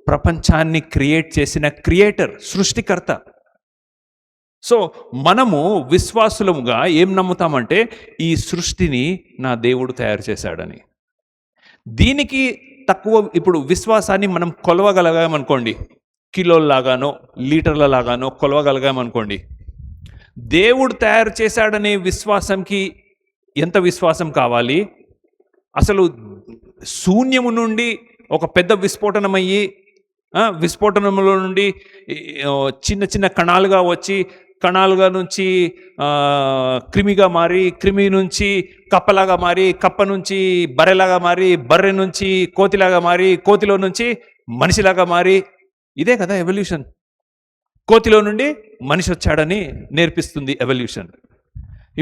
ప్రపంచాన్ని క్రియేట్ చేసిన క్రియేటర్, సృష్టికర్త. సో మనము విశ్వాసులముగా ఏం నమ్ముతామంటే ఈ సృష్టిని నా దేవుడు తయారు చేశాడని. దీనికి తక్కువ ఇప్పుడు విశ్వాసాన్ని మనం కొలవగలగామనుకోండి, కిలోల్లాగానో లీటర్ల లాగానో కొలవగలిగామనుకోండి. దేవుడు తయారు చేశాడనే విశ్వాసంకి ఎంత విశ్వాసం కావాలి? అసలు శూన్యము నుండి ఒక పెద్ద విస్ఫోటనమయ్యి, విస్ఫోటనంలో నుండి చిన్న చిన్న కణాలుగా వచ్చి, కణాలుగా నుంచి క్రిమిగా మారి, క్రిమి నుంచి కప్పలాగా మారి, కప్ప నుంచి బర్రెలాగా మారి, బర్రె నుంచి కోతిలాగా మారి, కోతిలో నుంచి మనిషిలాగా మారి, ఇదే కదా ఎవల్యూషన్. కోతిలో నుండి మనిషి వచ్చాడని నేర్పిస్తుంది ఎవల్యూషన్.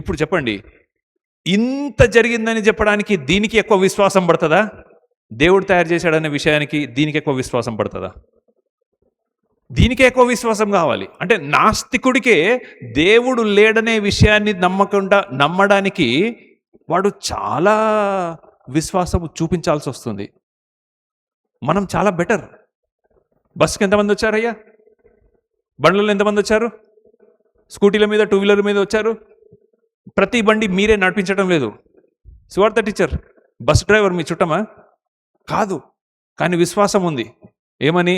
ఇప్పుడు చెప్పండి, ఇంత జరిగిందని చెప్పడానికి దీనికి ఎక్కువ విశ్వాసం పడుతుందా? దేవుడు తయారు చేశాడనే విషయానికి దీనికి ఎక్కువ విశ్వాసం పడుతుందా? దీనికే ఎక్కువ విశ్వాసం కావాలి. అంటే నాస్తికుడికే దేవుడు లేడనే విషయాన్ని నమ్మడానికి వాడు చాలా విశ్వాసం చూపించాల్సి వస్తుంది. మనం చాలా బెటర్. బస్సుకి ఎంతమంది వచ్చారయ్యా? బండ్లలో ఎంతమంది వచ్చారు? స్కూటీల మీద, 2 వీలర్ మీద వచ్చారు. ప్రతి బండి మీరే నడిపించడం లేదు. సువార్త టీచర్, బస్ డ్రైవర్ మీ చుట్టమా? కాదు. కానీ విశ్వాసం ఉంది. ఏమని?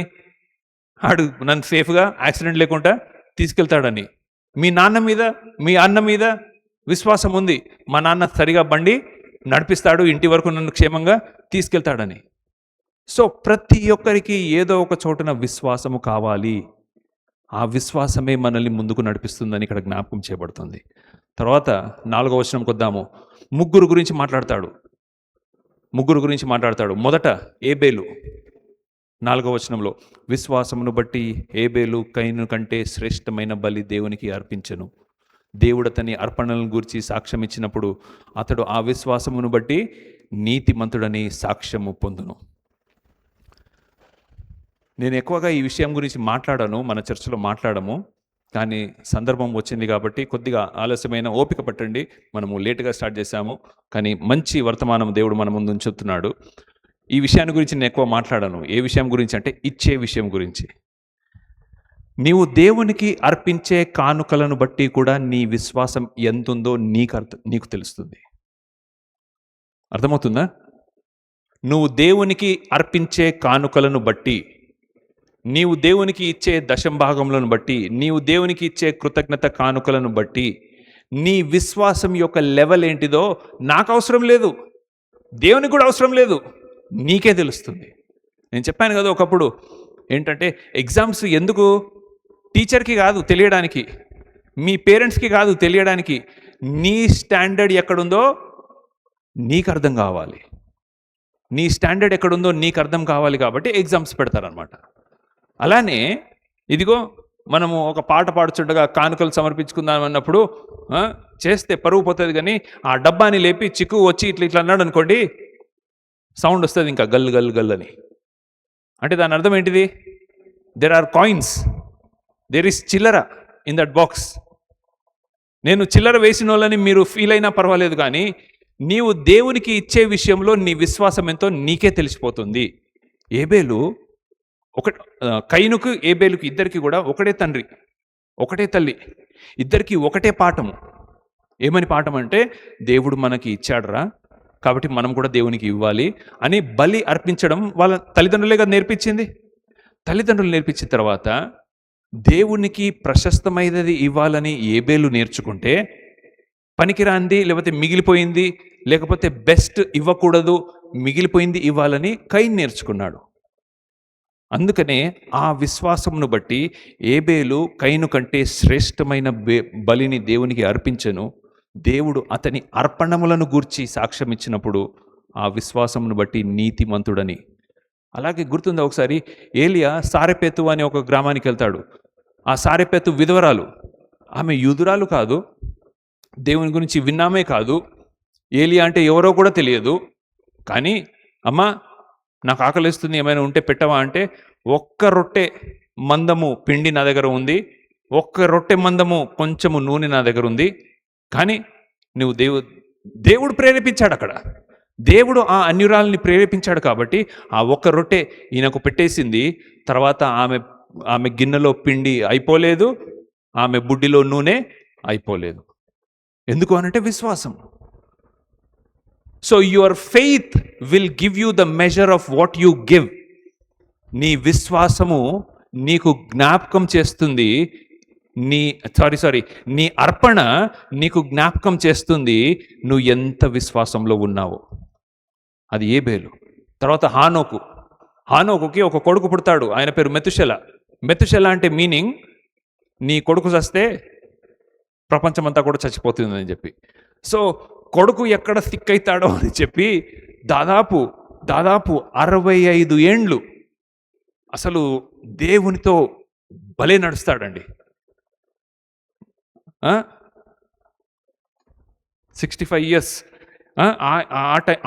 ఆడు నన్ను సేఫ్గా యాక్సిడెంట్ లేకుండా తీసుకెళ్తాడని. మీ నాన్న మీద, మీ అన్న మీద విశ్వాసం ఉంది. మా నాన్న సరిగా బండి నడిపిస్తాడు, ఇంటి వరకు నన్ను క్షేమంగా తీసుకెళ్తాడని. సో ప్రతి ఒక్కరికి ఏదో ఒక చోటన విశ్వాసము కావాలి. ఆ విశ్వాసమే మనల్ని ముందుకు నడిపిస్తుందని ఇక్కడ జ్ఞాపకం చేయబడుతుంది. తర్వాత 4వ వచనంకి వద్దాము. ముగ్గురు గురించి మాట్లాడతాడు. మొదట ఏబేలు. 4వ వచనంలో, విశ్వాసమును బట్టి ఏబేలు కయీను కంటే శ్రేష్టమైన బలి దేవునికి అర్పించెను. దేవుడు అతని అర్పణలను గురించి సాక్ష్యం ఇచ్చినప్పుడు అతడు ఆ విశ్వాసమును బట్టి నీతిమంతుడని సాక్ష్యము పొందును. నేను ఎక్కువగా ఈ విషయం గురించి మాట్లాడాను, మన చర్చలో మాట్లాడము. కానీ సందర్భం వచ్చింది కాబట్టి కొద్దిగా ఆలస్యమైన ఓపిక పట్టండి. మనము లేటుగా స్టార్ట్ చేశాము, కానీ మంచి వర్తమానం దేవుడు మన ముందు ఉంచుతున్నాడు. ఈ విషయాన్ని గురించి నేను ఎక్కువ మాట్లాడాను. ఏ విషయం గురించి అంటే ఇచ్చే విషయం గురించి. నీవు దేవునికి అర్పించే కానుకలను బట్టి కూడా నీ విశ్వాసం ఎంతుందో నీకు తెలుస్తుంది. అర్థమవుతుందా? నువ్వు దేవునికి అర్పించే కానుకలను బట్టి, నీవు దేవునికి ఇచ్చే దశంభాగములను బట్టి, నీవు దేవునికి ఇచ్చే కృతజ్ఞత కానుకలను బట్టి నీ విశ్వాసం యొక్క లెవెల్ ఏంటిదో నాకు అవసరం లేదు, దేవునికి కూడా అవసరం లేదు, నీకే తెలుస్తుంది. నేను చెప్పాను కదా ఒకప్పుడు ఏంటంటే, ఎగ్జామ్స్ ఎందుకు? టీచర్కి కాదు తెలియడానికి, మీ పేరెంట్స్కి కాదు తెలియడానికి, నీ స్టాండర్డ్ ఎక్కడుందో నీకు అర్థం కావాలి. నీ స్టాండర్డ్ ఎక్కడుందో నీకు అర్థం కావాలి కాబట్టి ఎగ్జామ్స్ పెడతారనమాట. అలానే ఇదిగో మనము ఒక పాట పాడుచుండగా కానుకలు సమర్పించుకుందాం అన్నప్పుడు చేస్తే పరువు పోతుంది, కానీ ఆ డబ్బాని లేపి చిక్కు వచ్చి ఇట్లా అన్నాడు అనుకోండి, సౌండ్ వస్తుంది ఇంకా గల్ గల్ గల్ అని. అంటే దాని అర్థం ఏంటిది? There are coins, there is చిల్లర ఇన్ దట్ బాక్స్. నేను చిల్లర వేసిన వాళ్ళని మీరు ఫీల్ అయినా పర్వాలేదు, కానీ నీవు దేవునికి ఇచ్చే విషయంలో నీ విశ్వాసం ఎంతో నీకే తెలిసిపోతుంది. ఏబేలు కయీనుకు ఏబేలుకు ఇద్దరికి కూడా ఒకటే తండ్రి, ఒకటే తల్లి, ఇద్దరికి ఒకటే పాఠము. ఏమని పాఠం అంటే, దేవుడు మనకి ఇచ్చాడురా కాబట్టి మనం కూడా దేవునికి ఇవ్వాలి అని బలి అర్పించడం వాళ్ళ తల్లిదండ్రులే కదా నేర్పించింది. తల్లిదండ్రులు నేర్పించిన తర్వాత దేవునికి ప్రశస్తమైనది ఇవ్వాలని ఏబేలు నేర్చుకుంటే, పనికిరాంది లేకపోతే మిగిలిపోయింది లేకపోతే బెస్ట్ ఇవ్వకూడదు మిగిలిపోయింది ఇవ్వాలని కయీన్ నేర్చుకున్నాడు. అందుకనే ఆ విశ్వాసమును బట్టి ఏబేలు కయీను కంటే శ్రేష్టమైన బలిని దేవునికి అర్పించెను. దేవుడు అతని అర్పణములను గూర్చి సాక్ష్యం ఇచ్చినప్పుడు ఆ విశ్వాసమును బట్టి నీతిమంతుడని. అలాగే గుర్తుందా, ఒకసారి ఏలియా సారెపెతు అనే ఒక గ్రామానికి వెళ్తాడు. ఆ సారెపెతు విధవరాలు, ఆమె యూదురాలు కాదు, దేవుని గురించి విన్నామే కాదు, ఏలియా అంటే ఎవరో కూడా తెలియదు. కానీ అమ్మా నాకు ఆకలిస్తుంది, ఏమైనా ఉంటే పెట్టవా అంటే, ఒక్క రొట్టె మందము పిండి నా దగ్గర ఉంది, ఒక్క రొట్టె మందము కొంచెము నూనె నా దగ్గర ఉంది, కానీ నువ్వు దేవుడు ప్రేరేపించాడు. అక్కడ దేవుడు ఆ అన్యురాలని ప్రేరేపించాడు కాబట్టి ఆ ఒక్క రొట్టె ఈయనకు పెట్టేసింది. తర్వాత ఆమె గిన్నెలో పిండి అయిపోలేదు, ఆమె బుడ్డిలో నూనె అయిపోలేదు. ఎందుకు అనంటే విశ్వాసం. So your faith will give you the measure of what you give. నీ విశ్వాసము నీకు జ్ఞాపకం చేస్తుంది, నీ అర్పణ నీకు జ్ఞాపకం చేస్తుంది నువ్వు ఎంత విశ్వాసంలో ఉన్నావో. అది ఏబేలు. తర్వాత హానోకుకి ఒక కొడుకు పుడతాడు, ఆయన పేరు మెతుషెల అంటే మీనింగ్ నీ కొడుకు చస్తే ప్రపంచమంతా కూడా చచ్చిపోతుందని చెప్పి. సో కొడుకు ఎక్కడ సిక్ అవుతాడో అని చెప్పి దాదాపు 65 ఏండ్లు అసలు దేవునితో భలే నడుస్తాడండి. 65 ఇయర్స్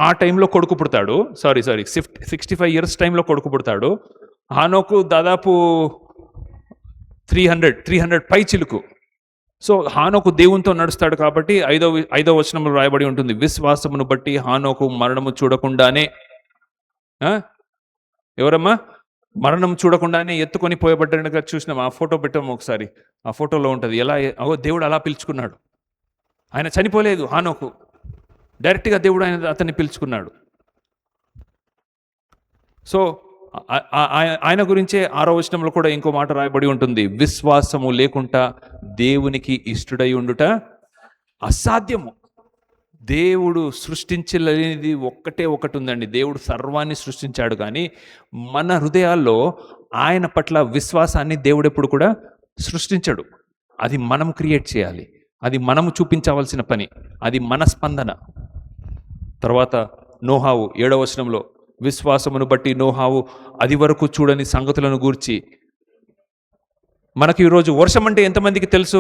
ఆ టైంలో కొడుకు పుడతాడు. 65 ఇయర్స్ టైంలో కొడుకు పుడతాడు. హానోకు దాదాపు 300 పై చిలుకు. సో హానోకు దేవునితో నడుస్తాడు కాబట్టి 5వ వచనంలో రాయబడి ఉంటుంది, విశ్వాసమును బట్టి హానోకు మరణము చూడకుండానే, ఎవరమ్మా మరణం చూడకుండానే ఎత్తుకొని పోయబడ్డాడుగా చూసినాం. ఆ ఫోటో పెట్టాము ఒకసారి, ఆ ఫోటోలో ఉంటుంది. దేవుడు అలా పిలుచుకున్నాడు. ఆయన చనిపోలేదు హానోకు, డైరెక్ట్గా దేవుడు అతన్ని పిలుచుకున్నాడు. సో ఆయన గురించే 6వ వచనంలో కూడా ఇంకో మాట రాయబడి ఉంటుంది, విశ్వాసము లేకుండా దేవునికి ఇష్టడై ఉండుట అసాధ్యము. దేవుడు సృష్టించలేనిది ఒకటి ఉందండి. దేవుడు సర్వాన్ని సృష్టించాడు, కానీ మన హృదయాల్లో ఆయన పట్ల విశ్వాసాన్ని దేవుడు ఎప్పుడు కూడా సృష్టించడు. అది మనం క్రియేట్ చేయాలి, అది మనము చూపించవలసిన పని, అది మన స్పందన. తర్వాత నోహావు 7వ వచనంలో, విశ్వాసమును బట్టి నోహావు అది వరకు చూడని సంగతులను గూర్చి. మనకి ఈరోజు వర్షం అంటే ఎంతమందికి తెలుసు?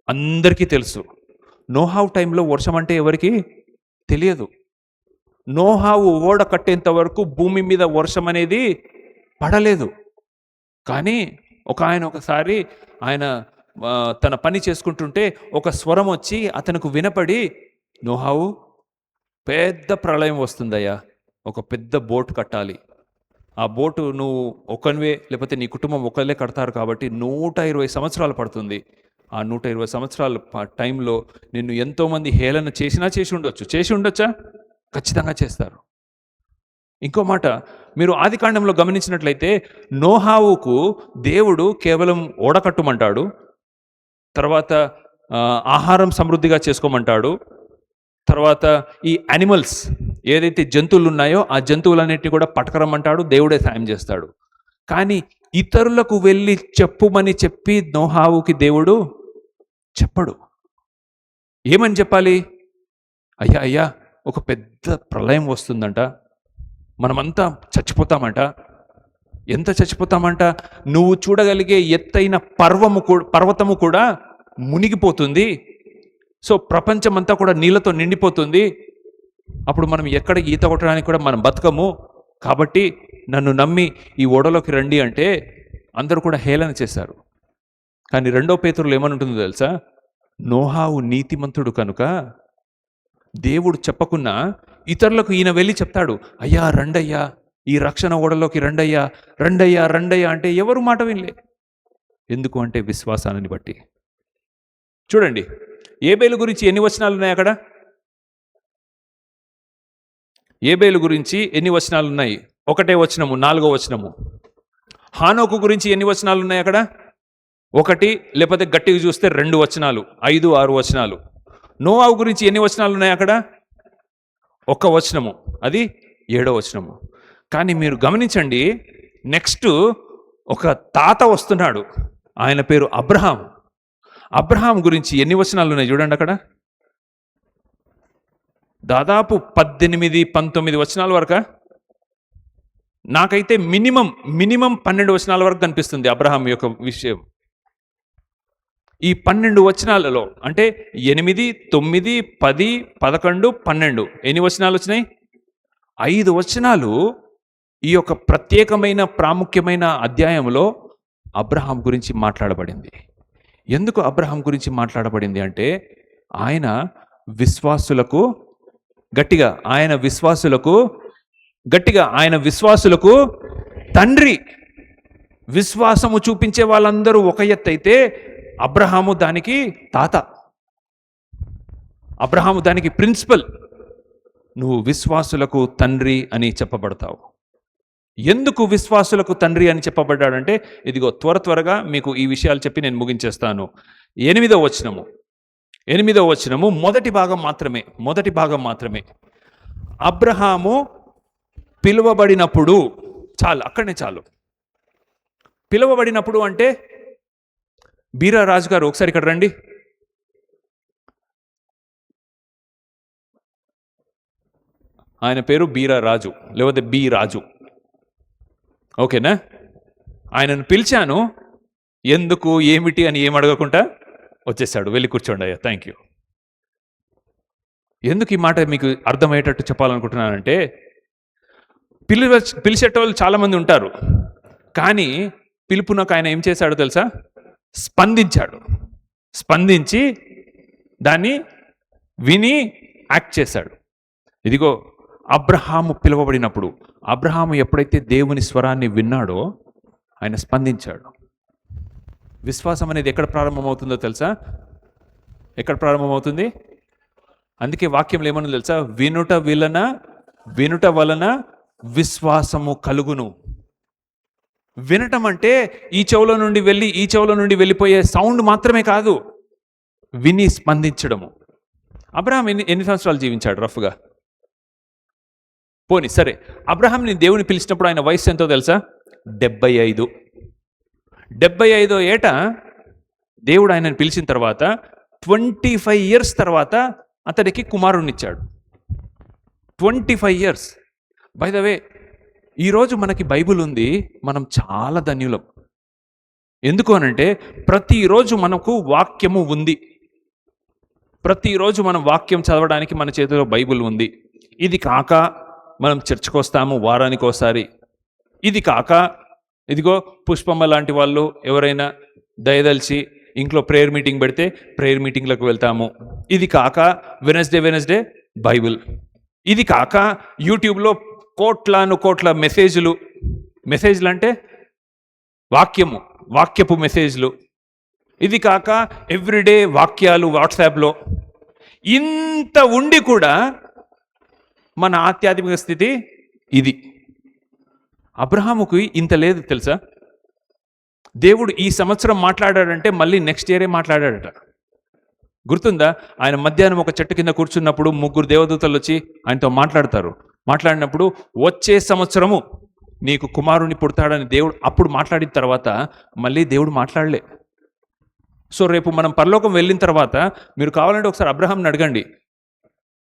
అందరికీ తెలుసు. నోహావు టైంలో వర్షం అంటే ఎవరికి తెలియదు. నోహావు ఓడ కట్టేంత వరకు భూమి మీద వర్షం అనేది పడలేదు. కానీ ఒకసారి ఆయన తన పని చేసుకుంటుంటే ఒక స్వరం వచ్చి అతనికి వినపడి, నోహావు పెద్ద ప్రళయం వస్తుందయ్యా, ఒక పెద్ద బోట్ కట్టాలి. ఆ బోటు నువ్వు ఒకనివే లేకపోతే నీ కుటుంబం ఒకళ్ళే కడతారు కాబట్టి 120 సంవత్సరాలు పడుతుంది. ఆ 120 సంవత్సరాల టైంలో నిన్ను ఎంతోమంది హేళన చేసి ఉండొచ్చా? ఖచ్చితంగా చేస్తారు. ఇంకో మాట, మీరు ఆదికాండంలో గమనించినట్లయితే నోహావుకు దేవుడు కేవలం ఓడ కట్టుమంటాడు, తర్వాత ఆహారం సమృద్ధిగా చేసుకోమంటాడు, తర్వాత ఈ యానిమల్స్ ఏదైతే జంతువులు ఉన్నాయో ఆ జంతువులన్నిటిని కూడా పట్టుకరమ్మంటాడు, దేవుడే సాయం చేస్తాడు. కానీ ఇతరులకు వెళ్ళి చెప్పుమని చెప్పి నోహావుకి దేవుడు చెప్పడు. ఏమని చెప్పాలి? అయ్యా ఒక పెద్ద ప్రళయం వస్తుందంట, మనమంతా చచ్చిపోతామంట. ఎంత చచ్చిపోతామంట? నువ్వు చూడగలిగే ఎత్తైన పర్వతము కూడా మునిగిపోతుంది. సో ప్రపంచమంతా కూడా నీళ్ళతో నిండిపోతుంది. అప్పుడు మనం ఎక్కడ ఈత కొట్టడానికి కూడా మనం బతకము. కాబట్టి నన్ను నమ్మి ఈ ఓడలోకి రండి అంటే అందరూ కూడా హేళన చేశారు. కానీ 2వ పేతురులో ఏమని ఉంటుందో తెలుసా? నోహావు నీతిమంతుడు కనుక దేవుడు చెప్పకున్నా ఇతరులకు ఈయన వెళ్ళి చెప్తాడు, అయ్యా రండయ్యా, ఈ రక్షణ ఓడలోకి రండయ్యా, రండయ్యా రండయ్యా అంటే ఎవరు మాట వినలే. ఎందుకు అంటే విశ్వాసాన్ని బట్టి. చూడండి, ఏబేలు గురించి ఎన్ని వచనాలు ఉన్నాయి అక్కడ? ఏబేలు గురించి ఎన్ని వచనాలు ఉన్నాయి? 1 వచనము, 4వ వచనము. హానోకు గురించి ఎన్ని వచనాలు ఉన్నాయి అక్కడ? 1, లేకపోతే గట్టిగా చూస్తే 2 వచనాలు, 5, 6 వచనాలు. నోవాహు గురించి ఎన్ని వచనాలు ఉన్నాయి అక్కడ? 1 వచనము, అది 7వ వచనము. కానీ మీరు గమనించండి, నెక్స్ట్ ఒక తాత వస్తున్నాడు, ఆయన పేరు అబ్రహాం. అబ్రహాం గురించి ఎన్ని వచనాలు ఉన్నాయి చూడండి అక్కడ. దాదాపు 18-19 వచనాల వరకు. నాకైతే మినిమం 12 వచనాల వరకు కనిపిస్తుంది అబ్రహాం యొక్క విషయం. ఈ 12 వచనాలలో అంటే 8, 9, 10, 11, 12 ఎన్ని వచనాలు వచ్చినాయి? 5 వచనాలు ఈ యొక్క ప్రత్యేకమైన ప్రాముఖ్యమైన అధ్యాయంలో అబ్రహాం గురించి మాట్లాడబడింది. ఎందుకు అబ్రహాం గురించి మాట్లాడబడింది అంటే ఆయన విశ్వాసులకు ఆయన విశ్వాసులకు తండ్రి. విశ్వాసము చూపించే వాళ్ళందరూ ఒక ఎత్తు అయితే అబ్రహాము దానికి తాత, అబ్రహాము దానికి ప్రిన్సిపల్. నువ్వు విశ్వాసులకు తండ్రి అని చెప్పబడతావు. ఎందుకు విశ్వాసులకు తండ్రి అని చెప్పబడ్డాడంటే ఇదిగో త్వరగా మీకు ఈ విషయాలు చెప్పి నేను ముగించేస్తాను. 8వ వచనము మొదటి భాగం మాత్రమే. అబ్రహాము పిలువబడినప్పుడు, అక్కడనే చాలు. పిలువబడినప్పుడు అంటే బీరా రాజు గారు ఒకసారి ఇక్కడ రండి. ఆయన పేరు బీరా రాజు, లేకపోతే బి రాజు. ఓకేనా? ఆయనను పిలిచాను, ఎందుకు ఏమిటి అని ఏం అడగకుండా వచ్చేసాడు. వెళ్ళి కూర్చోండి అయ్యా, థ్యాంక్ యూ. ఎందుకు ఈ మాట మీకు అర్థమయ్యేటట్టు చెప్పాలనుకుంటున్నానంటే పిలిచేటోళ్ళు చాలామంది ఉంటారు, కానీ పిలుపునకు ఆయన ఏం చేశాడో తెలుసా? స్పందించి దాన్ని విని యాక్ట్ చేశాడు. ఇదిగో అబ్రహాము పిలువబడినప్పుడు, అబ్రహాము ఎప్పుడైతే దేవుని స్వరాన్ని విన్నాడో ఆయన స్పందించాడు. విశ్వాసం అనేది ఎక్కడ ప్రారంభమవుతుందో తెలుసా? ఎక్కడ ప్రారంభమవుతుంది? అందుకే వాక్యంలో ఏమన్నా తెలుసా? వినుట వలన విశ్వాసము కలుగును. వినటం అంటే ఈ చెవులో నుండి వెళ్ళి ఈ చెవులో నుండి వెళ్ళిపోయే సౌండ్ మాత్రమే కాదు, విని స్పందించడము. అబ్రహాం ఎన్ని సంవత్సరాలు జీవించాడు రఫ్గా? పోనీ సరే, అబ్రహాంని దేవుని పిలిచినప్పుడు ఆయన వయసు ఎంతో తెలుసా? 75. 75వ ఏట దేవుడు ఆయనను పిలిచిన తర్వాత 25 years తర్వాత అతడికి కుమారుణ్ణిచ్చాడు. 25 years. బై ద వే, ఈరోజు మనకి బైబిల్ ఉంది, మనం చాలా ధన్యులం. ఎందుకు అనంటే ప్రతిరోజు మనకు వాక్యము ఉంది. ప్రతిరోజు మనం వాక్యం చదవడానికి మన చేతిలో బైబిల్ ఉంది. ఇది కాక మనం చర్చ్కి వస్తాము వారానికి ఒకసారి. ఇది కాక ఇదిగో పుష్పమ్మ లాంటి వాళ్ళు ఎవరైనా దయదలిచి ఇంట్లో ప్రేయర్ మీటింగ్ పెడితే ప్రేయర్ మీటింగ్లకు వెళ్తాము. ఇది కాక వెనస్డే బైబిల్. ఇది కాక యూట్యూబ్లో కోట్ల మెసేజ్లు అంటే వాక్యపు మెసేజ్లు. ఇది కాక ఎవ్రీడే వాక్యాలు వాట్సాప్లో. ఇంత ఉండి కూడా మన ఆధ్యాత్మిక స్థితి ఇది. అబ్రహాముకి ఇంత లేదు తెలుసా? దేవుడు ఈ సంవత్సరం మాట్లాడాడంటే మళ్ళీ నెక్స్ట్ ఇయరే మాట్లాడాడట. గుర్తుందా? ఆయన మధ్యాహ్నం ఒక చెట్టు కింద కూర్చున్నప్పుడు 3 దేవదూతలు వచ్చి ఆయనతో మాట్లాడినప్పుడు వచ్చే సంవత్సరము నీకు కుమారుని పుడతాడని దేవుడు అప్పుడు మాట్లాడిన తర్వాత మళ్ళీ దేవుడు మాట్లాడలే. సో రేపు మనం పరలోకం వెళ్ళిన తర్వాత మీరు కావాలంటే ఒకసారి అబ్రహాంని అడగండి,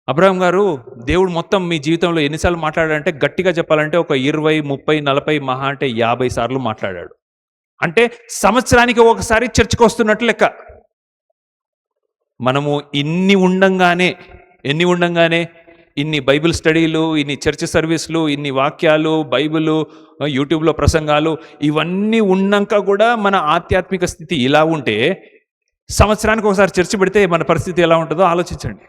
అబ్రహాం గారు దేవుడు మొత్తం మీ జీవితంలో ఎన్నిసార్లు మాట్లాడాడంటే గట్టిగా చెప్పాలంటే ఒక 20, 30, 40 మహా అంటే 50 సార్లు మాట్లాడాడు. అంటే సంవత్సరానికి ఒకసారి చర్చకు వస్తున్నట్లు లెక్క. మనము ఎన్ని ఉండంగానే ఇన్ని బైబిల్ స్టడీలు, ఇన్ని చర్చ్ సర్వీసులు, ఇన్ని వాక్యాలు, బైబిలు, యూట్యూబ్లో ప్రసంగాలు ఇవన్నీ ఉన్నాక కూడా మన ఆధ్యాత్మిక స్థితి ఇలా ఉంటే సంవత్సరానికి ఒకసారి చర్చ పెడితే మన పరిస్థితి ఎలా ఉంటుందో ఆలోచించండి.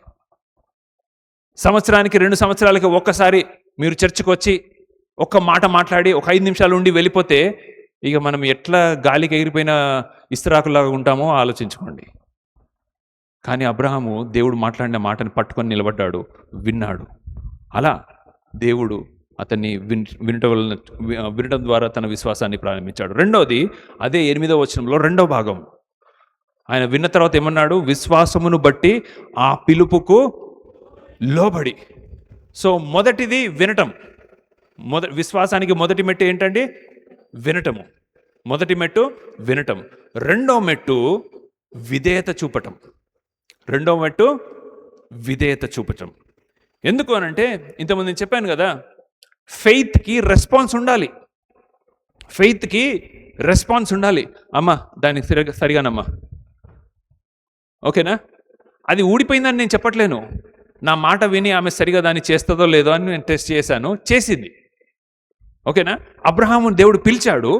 సంవత్సరానికి 2 సంవత్సరాలకి ఒక్కసారి మీరు చర్చకు వచ్చి ఒక్క మాట మాట్లాడి ఒక 5 నిమిషాలు ఉండి వెళ్ళిపోతే ఇక మనం ఎట్లా గాలికి ఎగిరిపోయిన ఇస్తరాకులాగా ఉంటామో ఆలోచించుకోండి. కానీ అబ్రహాము దేవుడు మాట్లాడిన మాటని పట్టుకొని నిలబడ్డాడు, విన్నాడు. అలా దేవుడు అతన్ని వినటం ద్వారా తన విశ్వాసాన్ని ప్రారంభించాడు. రెండవది అదే 8వ వచనంలో రెండవ భాగం. ఆయన విన్న తర్వాత ఏమన్నాడు? విశ్వాసమును బట్టి ఆ పిలుపుకు లోబడి. సో మొదటిది వినటం. విశ్వాసానికి మొదటి మెట్టు ఏంటండి? వినటము. మొదటి మెట్టు వినటం. రెండో మెట్టు విధేయత చూపటం. రెండో మెట్టు విధేయత చూపటం. ఎందుకు అనంటే ఇంతకుముందు నేను చెప్పాను కదా, ఫెయిత్కి రెస్పాన్స్ ఉండాలి. ఫెయిత్కి రెస్పాన్స్ ఉండాలి. అమ్మా దానికి సరిగానమ్మా, ఓకేనా? అది ఊడిపోయిందని నేను చెప్పట్లేను. నా మాట విని ఆమె సరిగా దాన్ని చేస్తుందో లేదో అని నేను టెస్ట్ చేశాను, చేసింది. ఓకేనా? అబ్రహాము దేవుడు పిలిచాడు,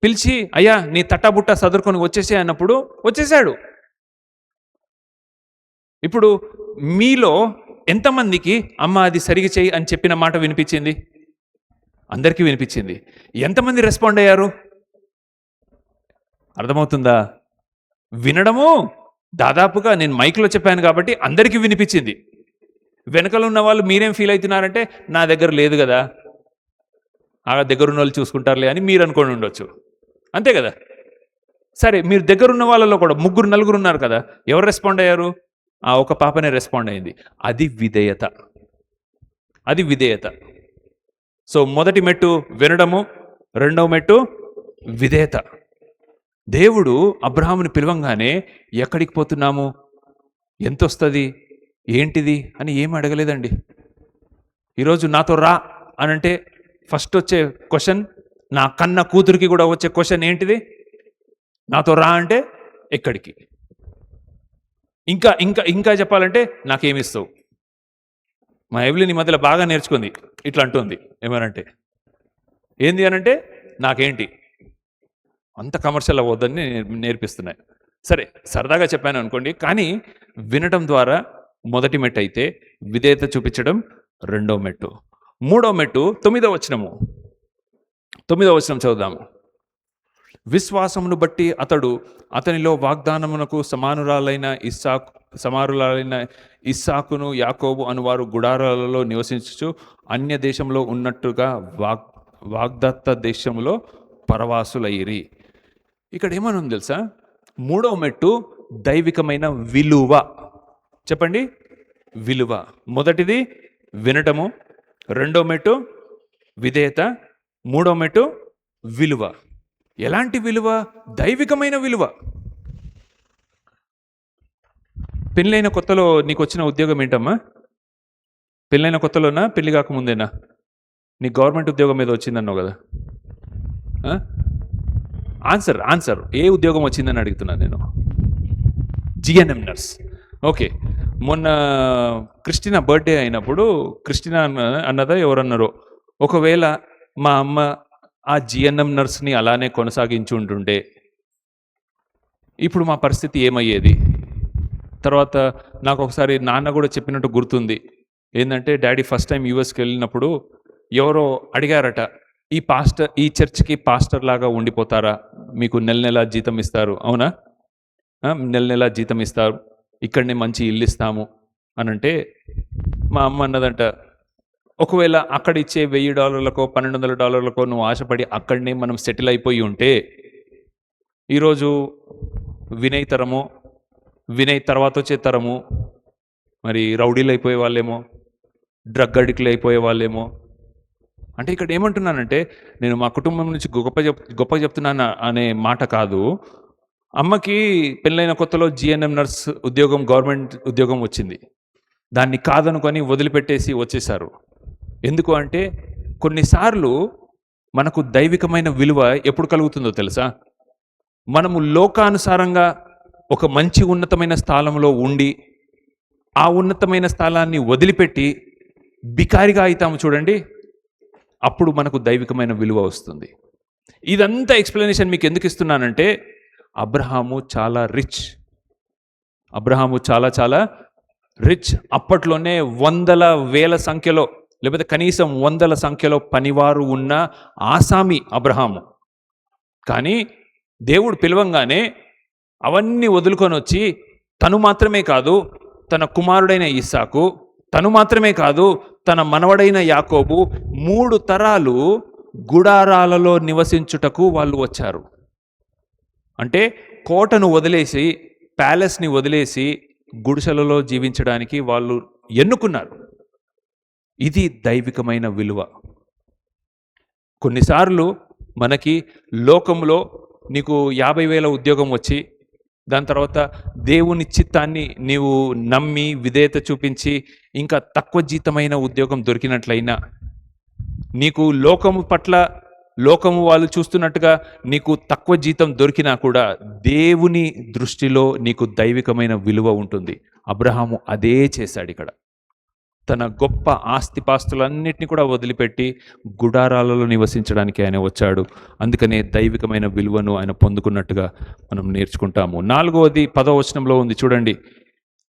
పిలిచి అయ్యా నీ తట్టాబుట్ట సదురుకొని వచ్చేసే అన్నప్పుడు వచ్చేసాడు. ఇప్పుడు మీలో ఎంతమందికి అమ్మ అది సరిగా చెయ్యి అని చెప్పిన మాట వినిపించింది? అందరికీ వినిపించింది. ఎంతమంది రెస్పాండ్ అయ్యారు? అర్థమవుతుందా? వినడము దాదాపుగా నేను మైక్లో చెప్పాను కాబట్టి అందరికీ వినిపించింది. వెనకలు ఉన్న వాళ్ళు మీరేం ఫీల్ అవుతున్నారంటే నా దగ్గర లేదు కదా, ఆ దగ్గర ఉన్న వాళ్ళు చూసుకుంటారులే అని మీరు అనుకొని ఉండొచ్చు. అంతే కదా? సరే, మీరు దగ్గర ఉన్న వాళ్ళలో కూడా 3 4 ఉన్నారు కదా, ఎవరు రెస్పాండ్ అయ్యారు? ఆ ఒక పాపనే రెస్పాండ్ అయింది. అది విధేయత. అది విధేయత. సో మొదటి మెట్టు వినడము, రెండవ మెట్టు విధేయత. దేవుడు అబ్రహాముని పిలవంగానే ఎక్కడికి పోతున్నాము, ఎంత వస్తుంది, ఏంటిది అని ఏం అడగలేదండి. ఈరోజు నాతో రా అనంటే ఫస్ట్ వచ్చే క్వశ్చన్, నా కన్న కూతురికి కూడా వచ్చే క్వశ్చన్ ఏంటిది? నాతో రా అంటే ఎక్కడికి? ఇంకా ఇంకా ఇంకా చెప్పాలంటే నాకేమిస్తావు? మా ఎవలిని మధ్యలో బాగా నేర్చుకుంది, ఇట్లా అంటుంది. ఏమనంటే ఏంది అనంటే నాకేంటి, అంత కమర్షియల్ అవ్వద్దని నేర్పిస్తున్నాయి. సరే, సరదాగా చెప్పాను అనుకోండి. కానీ వినడం ద్వారా మొదటి మెట్టు అయితే విధేయత చూపించడం రెండో మెట్టు. మూడో మెట్టు 9వ వచనము. 9వ వచనం చదువుదాము. విశ్వాసమును బట్టి అతనిలో వాగ్దానమునకు సమానురాలైన ఇస్సాకును యాకోబు అనువారు గుడారాలలో నివసించుచు అన్య దేశంలో ఉన్నట్టుగా వాగ్దత్త దేశంలో పరవాసులయ్యిరి. ఇక్కడ ఏమనుంది తెలుసా? మూడవ మెట్టు దైవికమైన విలువ. చెప్పండి, విలువ. మొదటిది వినటము, రెండో మెట్టు విధేయత, మూడో మెట్టు విలువ. ఎలాంటి విలువ? దైవికమైన విలువ. పెళ్ళైన కొత్తలో నీకు వచ్చిన ఉద్యోగం ఏంటమ్మా? పెళ్ళైన కొత్తలోనా, పెళ్లి కాకముందేనా? నీ గవర్నమెంట్ ఉద్యోగం మీద వచ్చిందన్నావు కదా. ఆన్సర్ ఏ ఉద్యోగం వచ్చిందని అడుగుతున్నాను నేను. GNM nurse. ఓకే, మొన్న క్రిస్టినా బర్త్డే అయినప్పుడు క్రిస్టినా అన్నదా ఎవరన్నారో, ఒకవేళ మా అమ్మ ఆ జిఎన్ఎం నర్స్ని అలానే కొనసాగించి ఉంటుంటే ఇప్పుడు మా పరిస్థితి ఏమయ్యేది? తర్వాత నాకు ఒకసారి నాన్న కూడా చెప్పినట్టు గుర్తుంది. ఏంటంటే డాడీ ఫస్ట్ టైం యూఎస్కి వెళ్ళినప్పుడు ఎవరో అడిగారట, ఈ చర్చ్కి పాస్టర్ లాగా ఉండిపోతారా? మీకు నెల జీతం ఇస్తారు. అవునా? నెల జీతం ఇస్తారు, ఇక్కడనే మంచి ఇల్లు ఇస్తాము అనంటే మా అమ్మ అన్నదంట, ఒకవేళ అక్కడ ఇచ్చే $1000 $1200 నువ్వు ఆశపడి అక్కడనే మనం సెటిల్ అయిపోయి ఉంటే ఈరోజు వినయ్ తరము, వినయ్ తర్వాత వచ్చే తరము మరి రౌడీలు అయిపోయే వాళ్ళేమో, డ్రగ్ అడిక్ట్లు అయిపోయే వాళ్ళేమో. అంటే ఇక్కడ ఏమంటున్నానంటే నేను మా కుటుంబం నుంచి గొప్ప చెప్తున్నాను అనే మాట కాదు. అమ్మకి పెళ్ళైన కొత్తలో జిఎన్ఎం నర్స్ ఉద్యోగం, గవర్నమెంట్ ఉద్యోగం వచ్చింది. దాన్ని కాదనుకొని వదిలిపెట్టేసి వచ్చేసారు. ఎందుకు అంటే కొన్నిసార్లు మనకు దైవికమైన విలువ ఎప్పుడు కలుగుతుందో తెలుసా? మనము లోకానుసారంగా ఒక మంచి ఉన్నతమైన స్థానంలో ఉండి ఆ ఉన్నతమైన స్థానాన్ని వదిలిపెట్టి బికారిగా అవుతాము చూడండి, అప్పుడు మనకు దైవికమైన విలువ వస్తుంది. ఇదంతా ఎక్స్ప్లెనేషన్ మీకు ఎందుకు ఇస్తున్నానంటే అబ్రహాము చాలా రిచ్, అబ్రహాము చాలా చాలా రిచ్. అప్పట్లోనే వందల వేల సంఖ్యలో లేకపోతే కనీసం వందల సంఖ్యలో పనివారు ఉన్న ఆసామి అబ్రహాము. కానీ దేవుడు పిలవంగానే అవన్నీ వదులుకొని వచ్చి తను మాత్రమే కాదు, తన కుమారుడైన ఇస్సాకు, తను మాత్రమే కాదు, తన మనవడైన యాకోబు 3 తరాలు గుడారాలలో నివసించుటకు వాళ్ళు వచ్చారు. అంటే కోటను వదిలేసి, ప్యాలెస్ని వదిలేసి గుడిసెలలో జీవించడానికి వాళ్ళు ఎన్నుకున్నారు. ఇది దైవికమైన విలువ. కొన్నిసార్లు మనకి లోకంలో నీకు 50,000 ఉద్యోగం వచ్చి దాని తర్వాత దేవుని చిత్తాన్ని నీవు నమ్మి విధేయత చూపించి ఇంకా తక్కువ జీతమైన ఉద్యోగం దొరికినట్లయినా, నీకు లోకము పట్ల లోకము వాళ్ళు చూస్తున్నట్టుగా నీకు తక్కువ జీతం దొరికినా కూడా దేవుని దృష్టిలో నీకు దైవికమైన విలువ ఉంటుంది. అబ్రహాము అదే చేశాడు. ఇక్కడ తన గొప్ప ఆస్తిపాస్తులన్నిటిని కూడా వదిలిపెట్టి గుడారాలలో నివసించడానికి ఆయన వచ్చాడు. అందుకనే దైవికమైన విలువను ఆయన పొందుకున్నట్టుగా మనం నేర్చుకుంటాము. 4వది 10వ వచనంలో ఉంది చూడండి.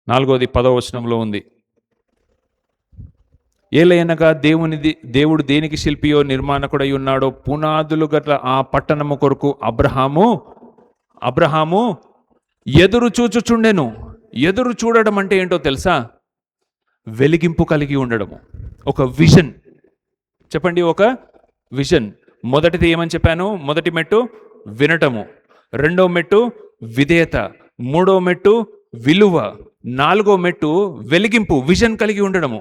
4వది 10వ వచనంలో ఉంది. ఏలయనగా దేవుడు దేనికి శిల్పియో నిర్మాణకుడై ఉన్నాడో పునాదులు గట్ల ఆ పట్టణము కొరకు అబ్రహాము ఎదురు చూచుచుండెను. ఎదురు చూడడం అంటే ఏంటో తెలుసా? వెలిగింపు కలిగి ఉండడము, ఒక విజన్. చెప్పండి, ఒక విజన్. మొదటిది ఏమని చెప్పాను? మొదటి మెట్టు వినటము, 2వ మెట్టు విధేయత, 3వ మెట్టు విలువ, 4వ మెట్టు వెలిగింపు, విజన్ కలిగి ఉండడము.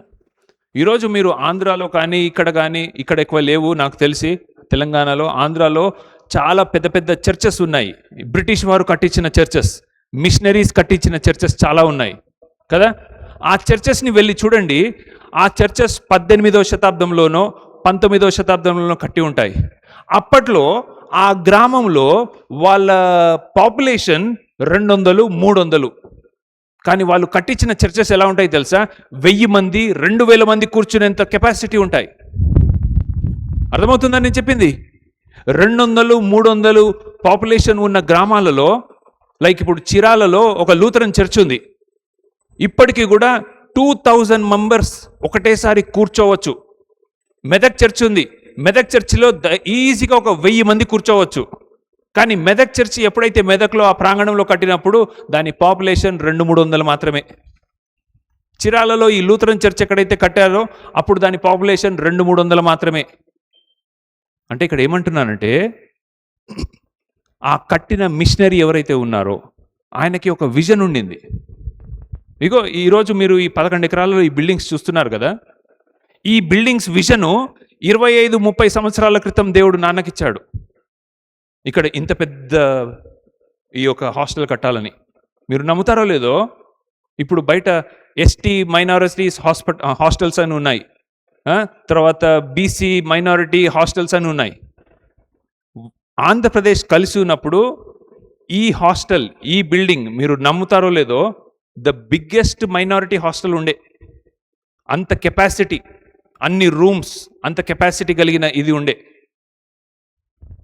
ఈరోజు మీరు ఆంధ్రాలో కానీ ఇక్కడ ఎక్కువ లేవు నాకు తెలిసి, తెలంగాణలో, ఆంధ్రాలో చాలా పెద్ద పెద్ద చర్చెస్ ఉన్నాయి. బ్రిటిష్ వారు కట్టించిన చర్చెస్, మిషనరీస్ కట్టించిన చర్చెస్ చాలా ఉన్నాయి కదా. ఆ చర్చెస్ని వెళ్ళి చూడండి. ఆ చర్చెస్ 18వ శతాబ్దంలోనో 19వ శతాబ్దంలోనో కట్టి ఉంటాయి. అప్పట్లో ఆ గ్రామంలో వాళ్ళ పాపులేషన్ 200, 300. కానీ వాళ్ళు కట్టించిన చర్చెస్ ఎలా ఉంటాయి తెలుసా? 1000 మంది, 2000 మంది కూర్చునేంత కెపాసిటీ ఉంటాయి. అర్థమవుతుందని నేను చెప్పింది? 200, 300 పాపులేషన్ ఉన్న గ్రామాలలో, లైక్ ఇప్పుడు చిరాలలో ఒక లూథరన్ చర్చ్ ఉంది. ఇప్పటికీ కూడా 2000 మెంబర్స్ ఒకటేసారి కూర్చోవచ్చు. మెదక్ చర్చ్ ఉంది. మెదక్ చర్చిలో ఈజీగా ఒక 1000 మంది కూర్చోవచ్చు. కానీ మెదక్ చర్చి ఎప్పుడైతే మెదక్లో ఆ ప్రాంగణంలో కట్టినప్పుడు దాని పాపులేషన్ 200-300 మాత్రమే. చిరాలలో ఈ లూథరన్ చర్చ్ ఎక్కడైతే కట్టారో అప్పుడు దాని పాపులేషన్ 200-300 మాత్రమే. అంటే ఇక్కడ ఏమంటున్నానంటే, ఆ కట్టిన మిషనరీ ఎవరైతే ఉన్నారో ఆయనకి ఒక విజన్ ఉండింది. ఇగో ఈరోజు మీరు ఈ 11 ఎకరాలలో ఈ బిల్డింగ్స్ చూస్తున్నారు కదా. ఈ బిల్డింగ్స్ విజను 25-30 సంవత్సరాల క్రితం దేవుడు నాన్నకిచ్చాడు. ఇక్కడ ఇంత పెద్ద ఈ యొక్క హాస్టల్ కట్టాలని. మీరు నమ్ముతారో లేదో, ఇప్పుడు బయట ఎస్టీ మైనారిటీస్ హాస్టల్స్ అని ఉన్నాయి, తర్వాత బీసీ మైనారిటీ హాస్టల్స్ అని ఉన్నాయి. ఆంధ్రప్రదేశ్ కలిసి ఉన్నప్పుడు ఈ హాస్టల్, ఈ బిల్డింగ్, మీరు నమ్ముతారో లేదో, ద బిగ్గెస్ట్ మైనారిటీ హాస్టల్ ఉండే. అంత కెపాసిటీ, అన్ని రూమ్స్, అంత కెపాసిటీ కలిగిన ఇది ఉండే.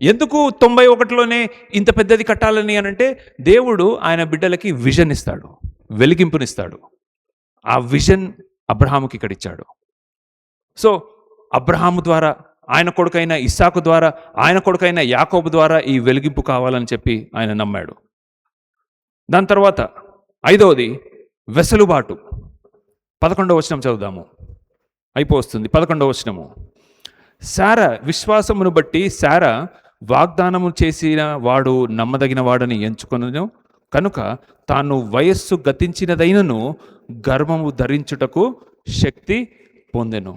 ఎందుకు 91లోనే ఇంత పెద్దది కట్టాలని అనంటే, దేవుడు ఆయన బిడ్డలకి విజన్ ఇస్తాడు, వెలిగింపునిస్తాడు. ఆ విజన్ అబ్రహాముకి ఇక్కడ ఇచ్చాడు. సో అబ్రహాము ద్వారా, ఆయన కొడుకైన ఇస్సాకు ద్వారా, ఆయన కొడుకైన యాకోబు ద్వారా ఈ వెలిగింపు కావాలని చెప్పి ఆయన నమ్మాడు. దాని తర్వాత 5వది వెసులుబాటు. 11వ వచనం చదువుదాము, అయిపోతుంది. 11వ వచనము. శారా విశ్వాసమును బట్టి శారా వాగ్దానము చేసిన వాడు నమ్మదగిన వాడని ఎంచుకొనెను కనుక తాను వయస్సు గతించినదైనను గర్భము ధరించుటకు శక్తి పొందెను.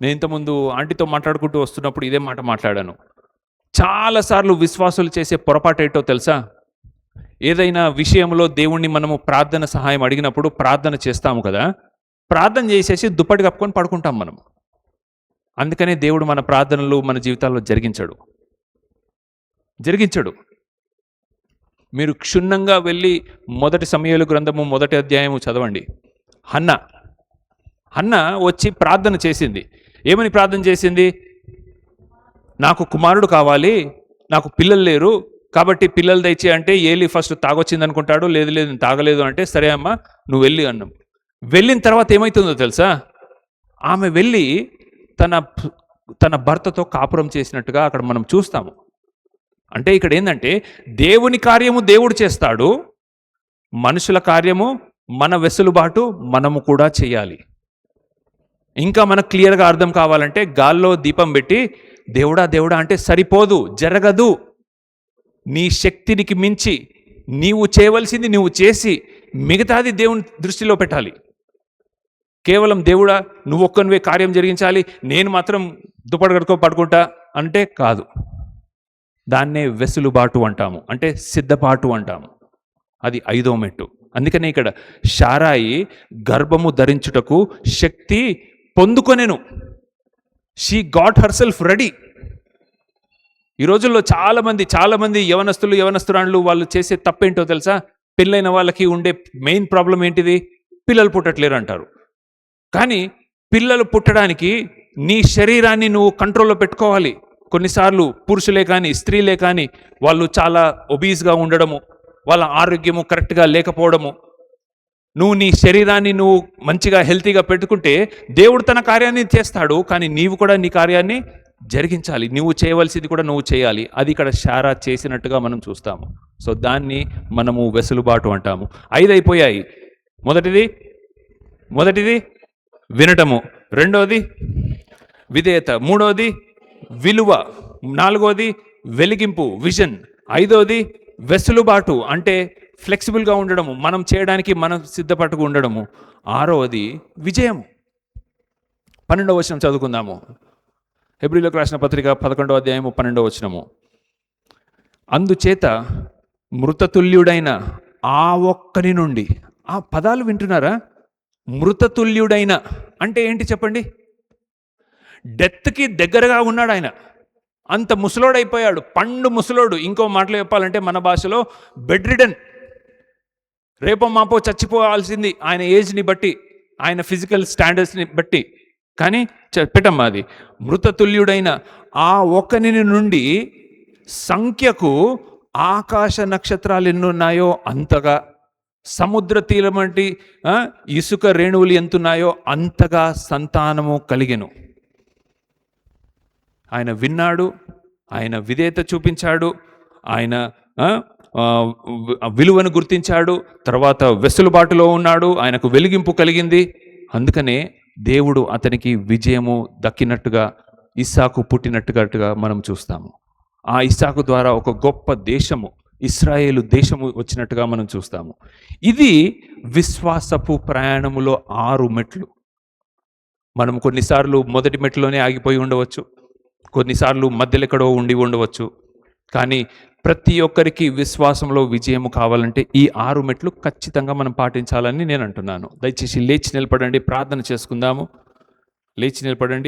నేను ఇంతకుముందు ఆంటీతో మాట్లాడుకుంటూ వస్తున్నప్పుడు ఇదే మాట మాట్లాడాను. చాలాసార్లు విశ్వాసులు చేసే పొరపాటు ఏంటో తెలుసా? ఏదైనా విషయంలో దేవుణ్ణి మనము ప్రార్థన సహాయం అడిగినప్పుడు ప్రార్థన చేస్తాము కదా, ప్రార్థన చేసేసి దుప్పటి కప్పుకొని పడుకుంటాం మనం. అందుకనే దేవుడు మన ప్రార్థనలు మన జీవితాల్లో జరిగించడు. మీరు క్షుణ్ణంగా వెళ్ళి 1 సమూయేలు గ్రంథము 1వ అధ్యాయము చదవండి. హన్న వచ్చి ప్రార్థన చేసింది. ఏమని ప్రార్థన చేసింది? నాకు కుమారుడు కావాలి, నాకు పిల్లలు లేరు, కాబట్టి పిల్లలు తెచ్చి అంటే ఏలి ఫస్ట్ తాగొచ్చింది అనుకుంటాడు, లేదు లేదు నేను తాగలేదు అంటే, సరే అమ్మా నువ్వు వెళ్ళి అన్నాం. వెళ్ళిన తర్వాత ఏమవుతుందో తెలుసా, ఆమె వెళ్ళి తన తన భర్తతో కాపురం చేసినట్టుగా అక్కడ మనం చూస్తాము. అంటే ఇక్కడ ఏంటంటే దేవుని కార్యము దేవుడు చేస్తాడు, మనుషుల కార్యము మన వెసులుబాటు మనము కూడా చేయాలి. ఇంకా మనకు క్లియర్గా అర్థం కావాలంటే గాల్లో దీపం పెట్టి దేవుడా దేవుడా అంటే సరిపోదు, జరగదు. నీ శక్తినికి మించి నీవు చేయవలసింది నువ్వు చేసి మిగతాది దేవుని దృష్టిలో పెట్టాలి. కేవలం దేవుడా నువ్వు ఒక్కనివే కార్యం జరిగించాలి, నేను మాత్రం దుప్పటి కట్టుకో పడుకుంటా అంటే కాదు. దాన్నే వెసులుబాటు అంటాము, అంటే సిద్ధపాటు అంటాము. అది 5వ మెట్టు. అందుకనే ఇక్కడ శారాయి గర్భము ధరించుటకు శక్తి పొందుకొనెను. She got herself ready. ఈ రోజుల్లో చాలామంది యవనస్తురాళ్ళు వాళ్ళు చేసే తప్పేంటో తెలుసా? పెళ్ళైన వాళ్ళకి ఉండే మెయిన్ ప్రాబ్లం ఏంటిది? పిల్లలు పుట్టట్లేరు అంటారు. కానీ పిల్లలు పుట్టడానికి నీ శరీరాన్ని నువ్వు కంట్రోల్లో పెట్టుకోవాలి. కొన్నిసార్లు పురుషులే కానీ స్త్రీలే కానీ వాళ్ళు చాలా ఒబీస్గా ఉండడము, వాళ్ళ ఆరోగ్యము కరెక్ట్గా లేకపోవడము. నువ్వు నీ శరీరాన్ని నువ్వు మంచిగా హెల్తీగా పెట్టుకుంటే దేవుడు తన కార్యాన్ని చేస్తాడు, కానీ నీవు కూడా నీ కార్యాన్ని జరిగించాలి. నువ్వు చేయవలసింది కూడా నువ్వు చేయాలి. అది ఇక్కడ శారా చేసినట్టుగా మనం చూస్తాము. సో దాన్ని మనము వెసులుబాటు అంటాము. 5 అయిపోయాయి. మొదటిది వినటము, 2వది విధేయత, 3వది విలువ, 4వది వెలిగింపు విజన్, 5వది వెసులుబాటు అంటే ఫ్లెక్సిబుల్గా ఉండడము, మనం చేయడానికి మనం సిద్ధపట్టుకు ఉండడము, 6వది విజయం. 12వ వచనం చదువుకుందాము. హెబ్రీయులకు రాసిన పత్రిక 11వ అధ్యాయము 12వ వచనము. అందుచేత మృతతుల్యుడైన ఆ ఒక్కని నుండి, ఆ పదాలు వింటున్నారా? మృతతుల్యుడైన అంటే ఏంటి చెప్పండి? డెత్కి దగ్గరగా ఉన్నాడు ఆయన. అంత ముసలోడైపోయాడు, పండు ముసలోడు. ఇంకో మాటలో చెప్పాలంటే మన భాషలో బెడ్ రిడన్. రేపో మాపో చచ్చిపోవాల్సింది ఆయన ఏజ్ని బట్టి, ఆయన ఫిజికల్ స్టాండర్డ్స్ని బట్టి. కానీ పెట్టమ్మా, అది మృతతుల్యుడైన ఆ ఒక్కని నుండి సంఖ్యకు ఆకాశ నక్షత్రాలు ఎన్నున్నాయో అంతగా, సముద్ర తీరం వంటి ఇసుక రేణువులు ఎంతున్నాయో అంతగా సంతానము కలిగెను. ఆయన విన్నాడు, ఆయన విధేయత చూపించాడు, ఆయన విలువను గుర్తించాడు, తర్వాత వెసులుబాటులో ఉన్నాడు, ఆయనకు వెలిగింపు కలిగింది. అందుకనే దేవుడు అతనికి విజయము దక్కినట్టుగా, ఇస్సాకు పుట్టినట్టుగా మనం చూస్తాము. ఆ ఇస్సాకు ద్వారా ఒక గొప్ప దేశము, ఇశ్రాయేలు దేశము వచ్చినట్టుగా మనం చూస్తాము. ఇది విశ్వాసపు ప్రయాణములో 6 మెట్లు. మనం కొన్నిసార్లు మొదటి మెట్లోనే ఆగిపోయి ఉండవచ్చు, కొన్నిసార్లు మధ్యలో ఎక్కడో ఉండి ఉండవచ్చు. కానీ ప్రతి ఒక్కరికి విశ్వాసంలో విజయము కావాలంటే ఈ 6 మెట్లు ఖచ్చితంగా మనం పాటించాలని నేను అంటున్నాను. దయచేసి లేచి నిలబడండి, ప్రార్థన చేసుకుందాము. లేచి నిలబడండి.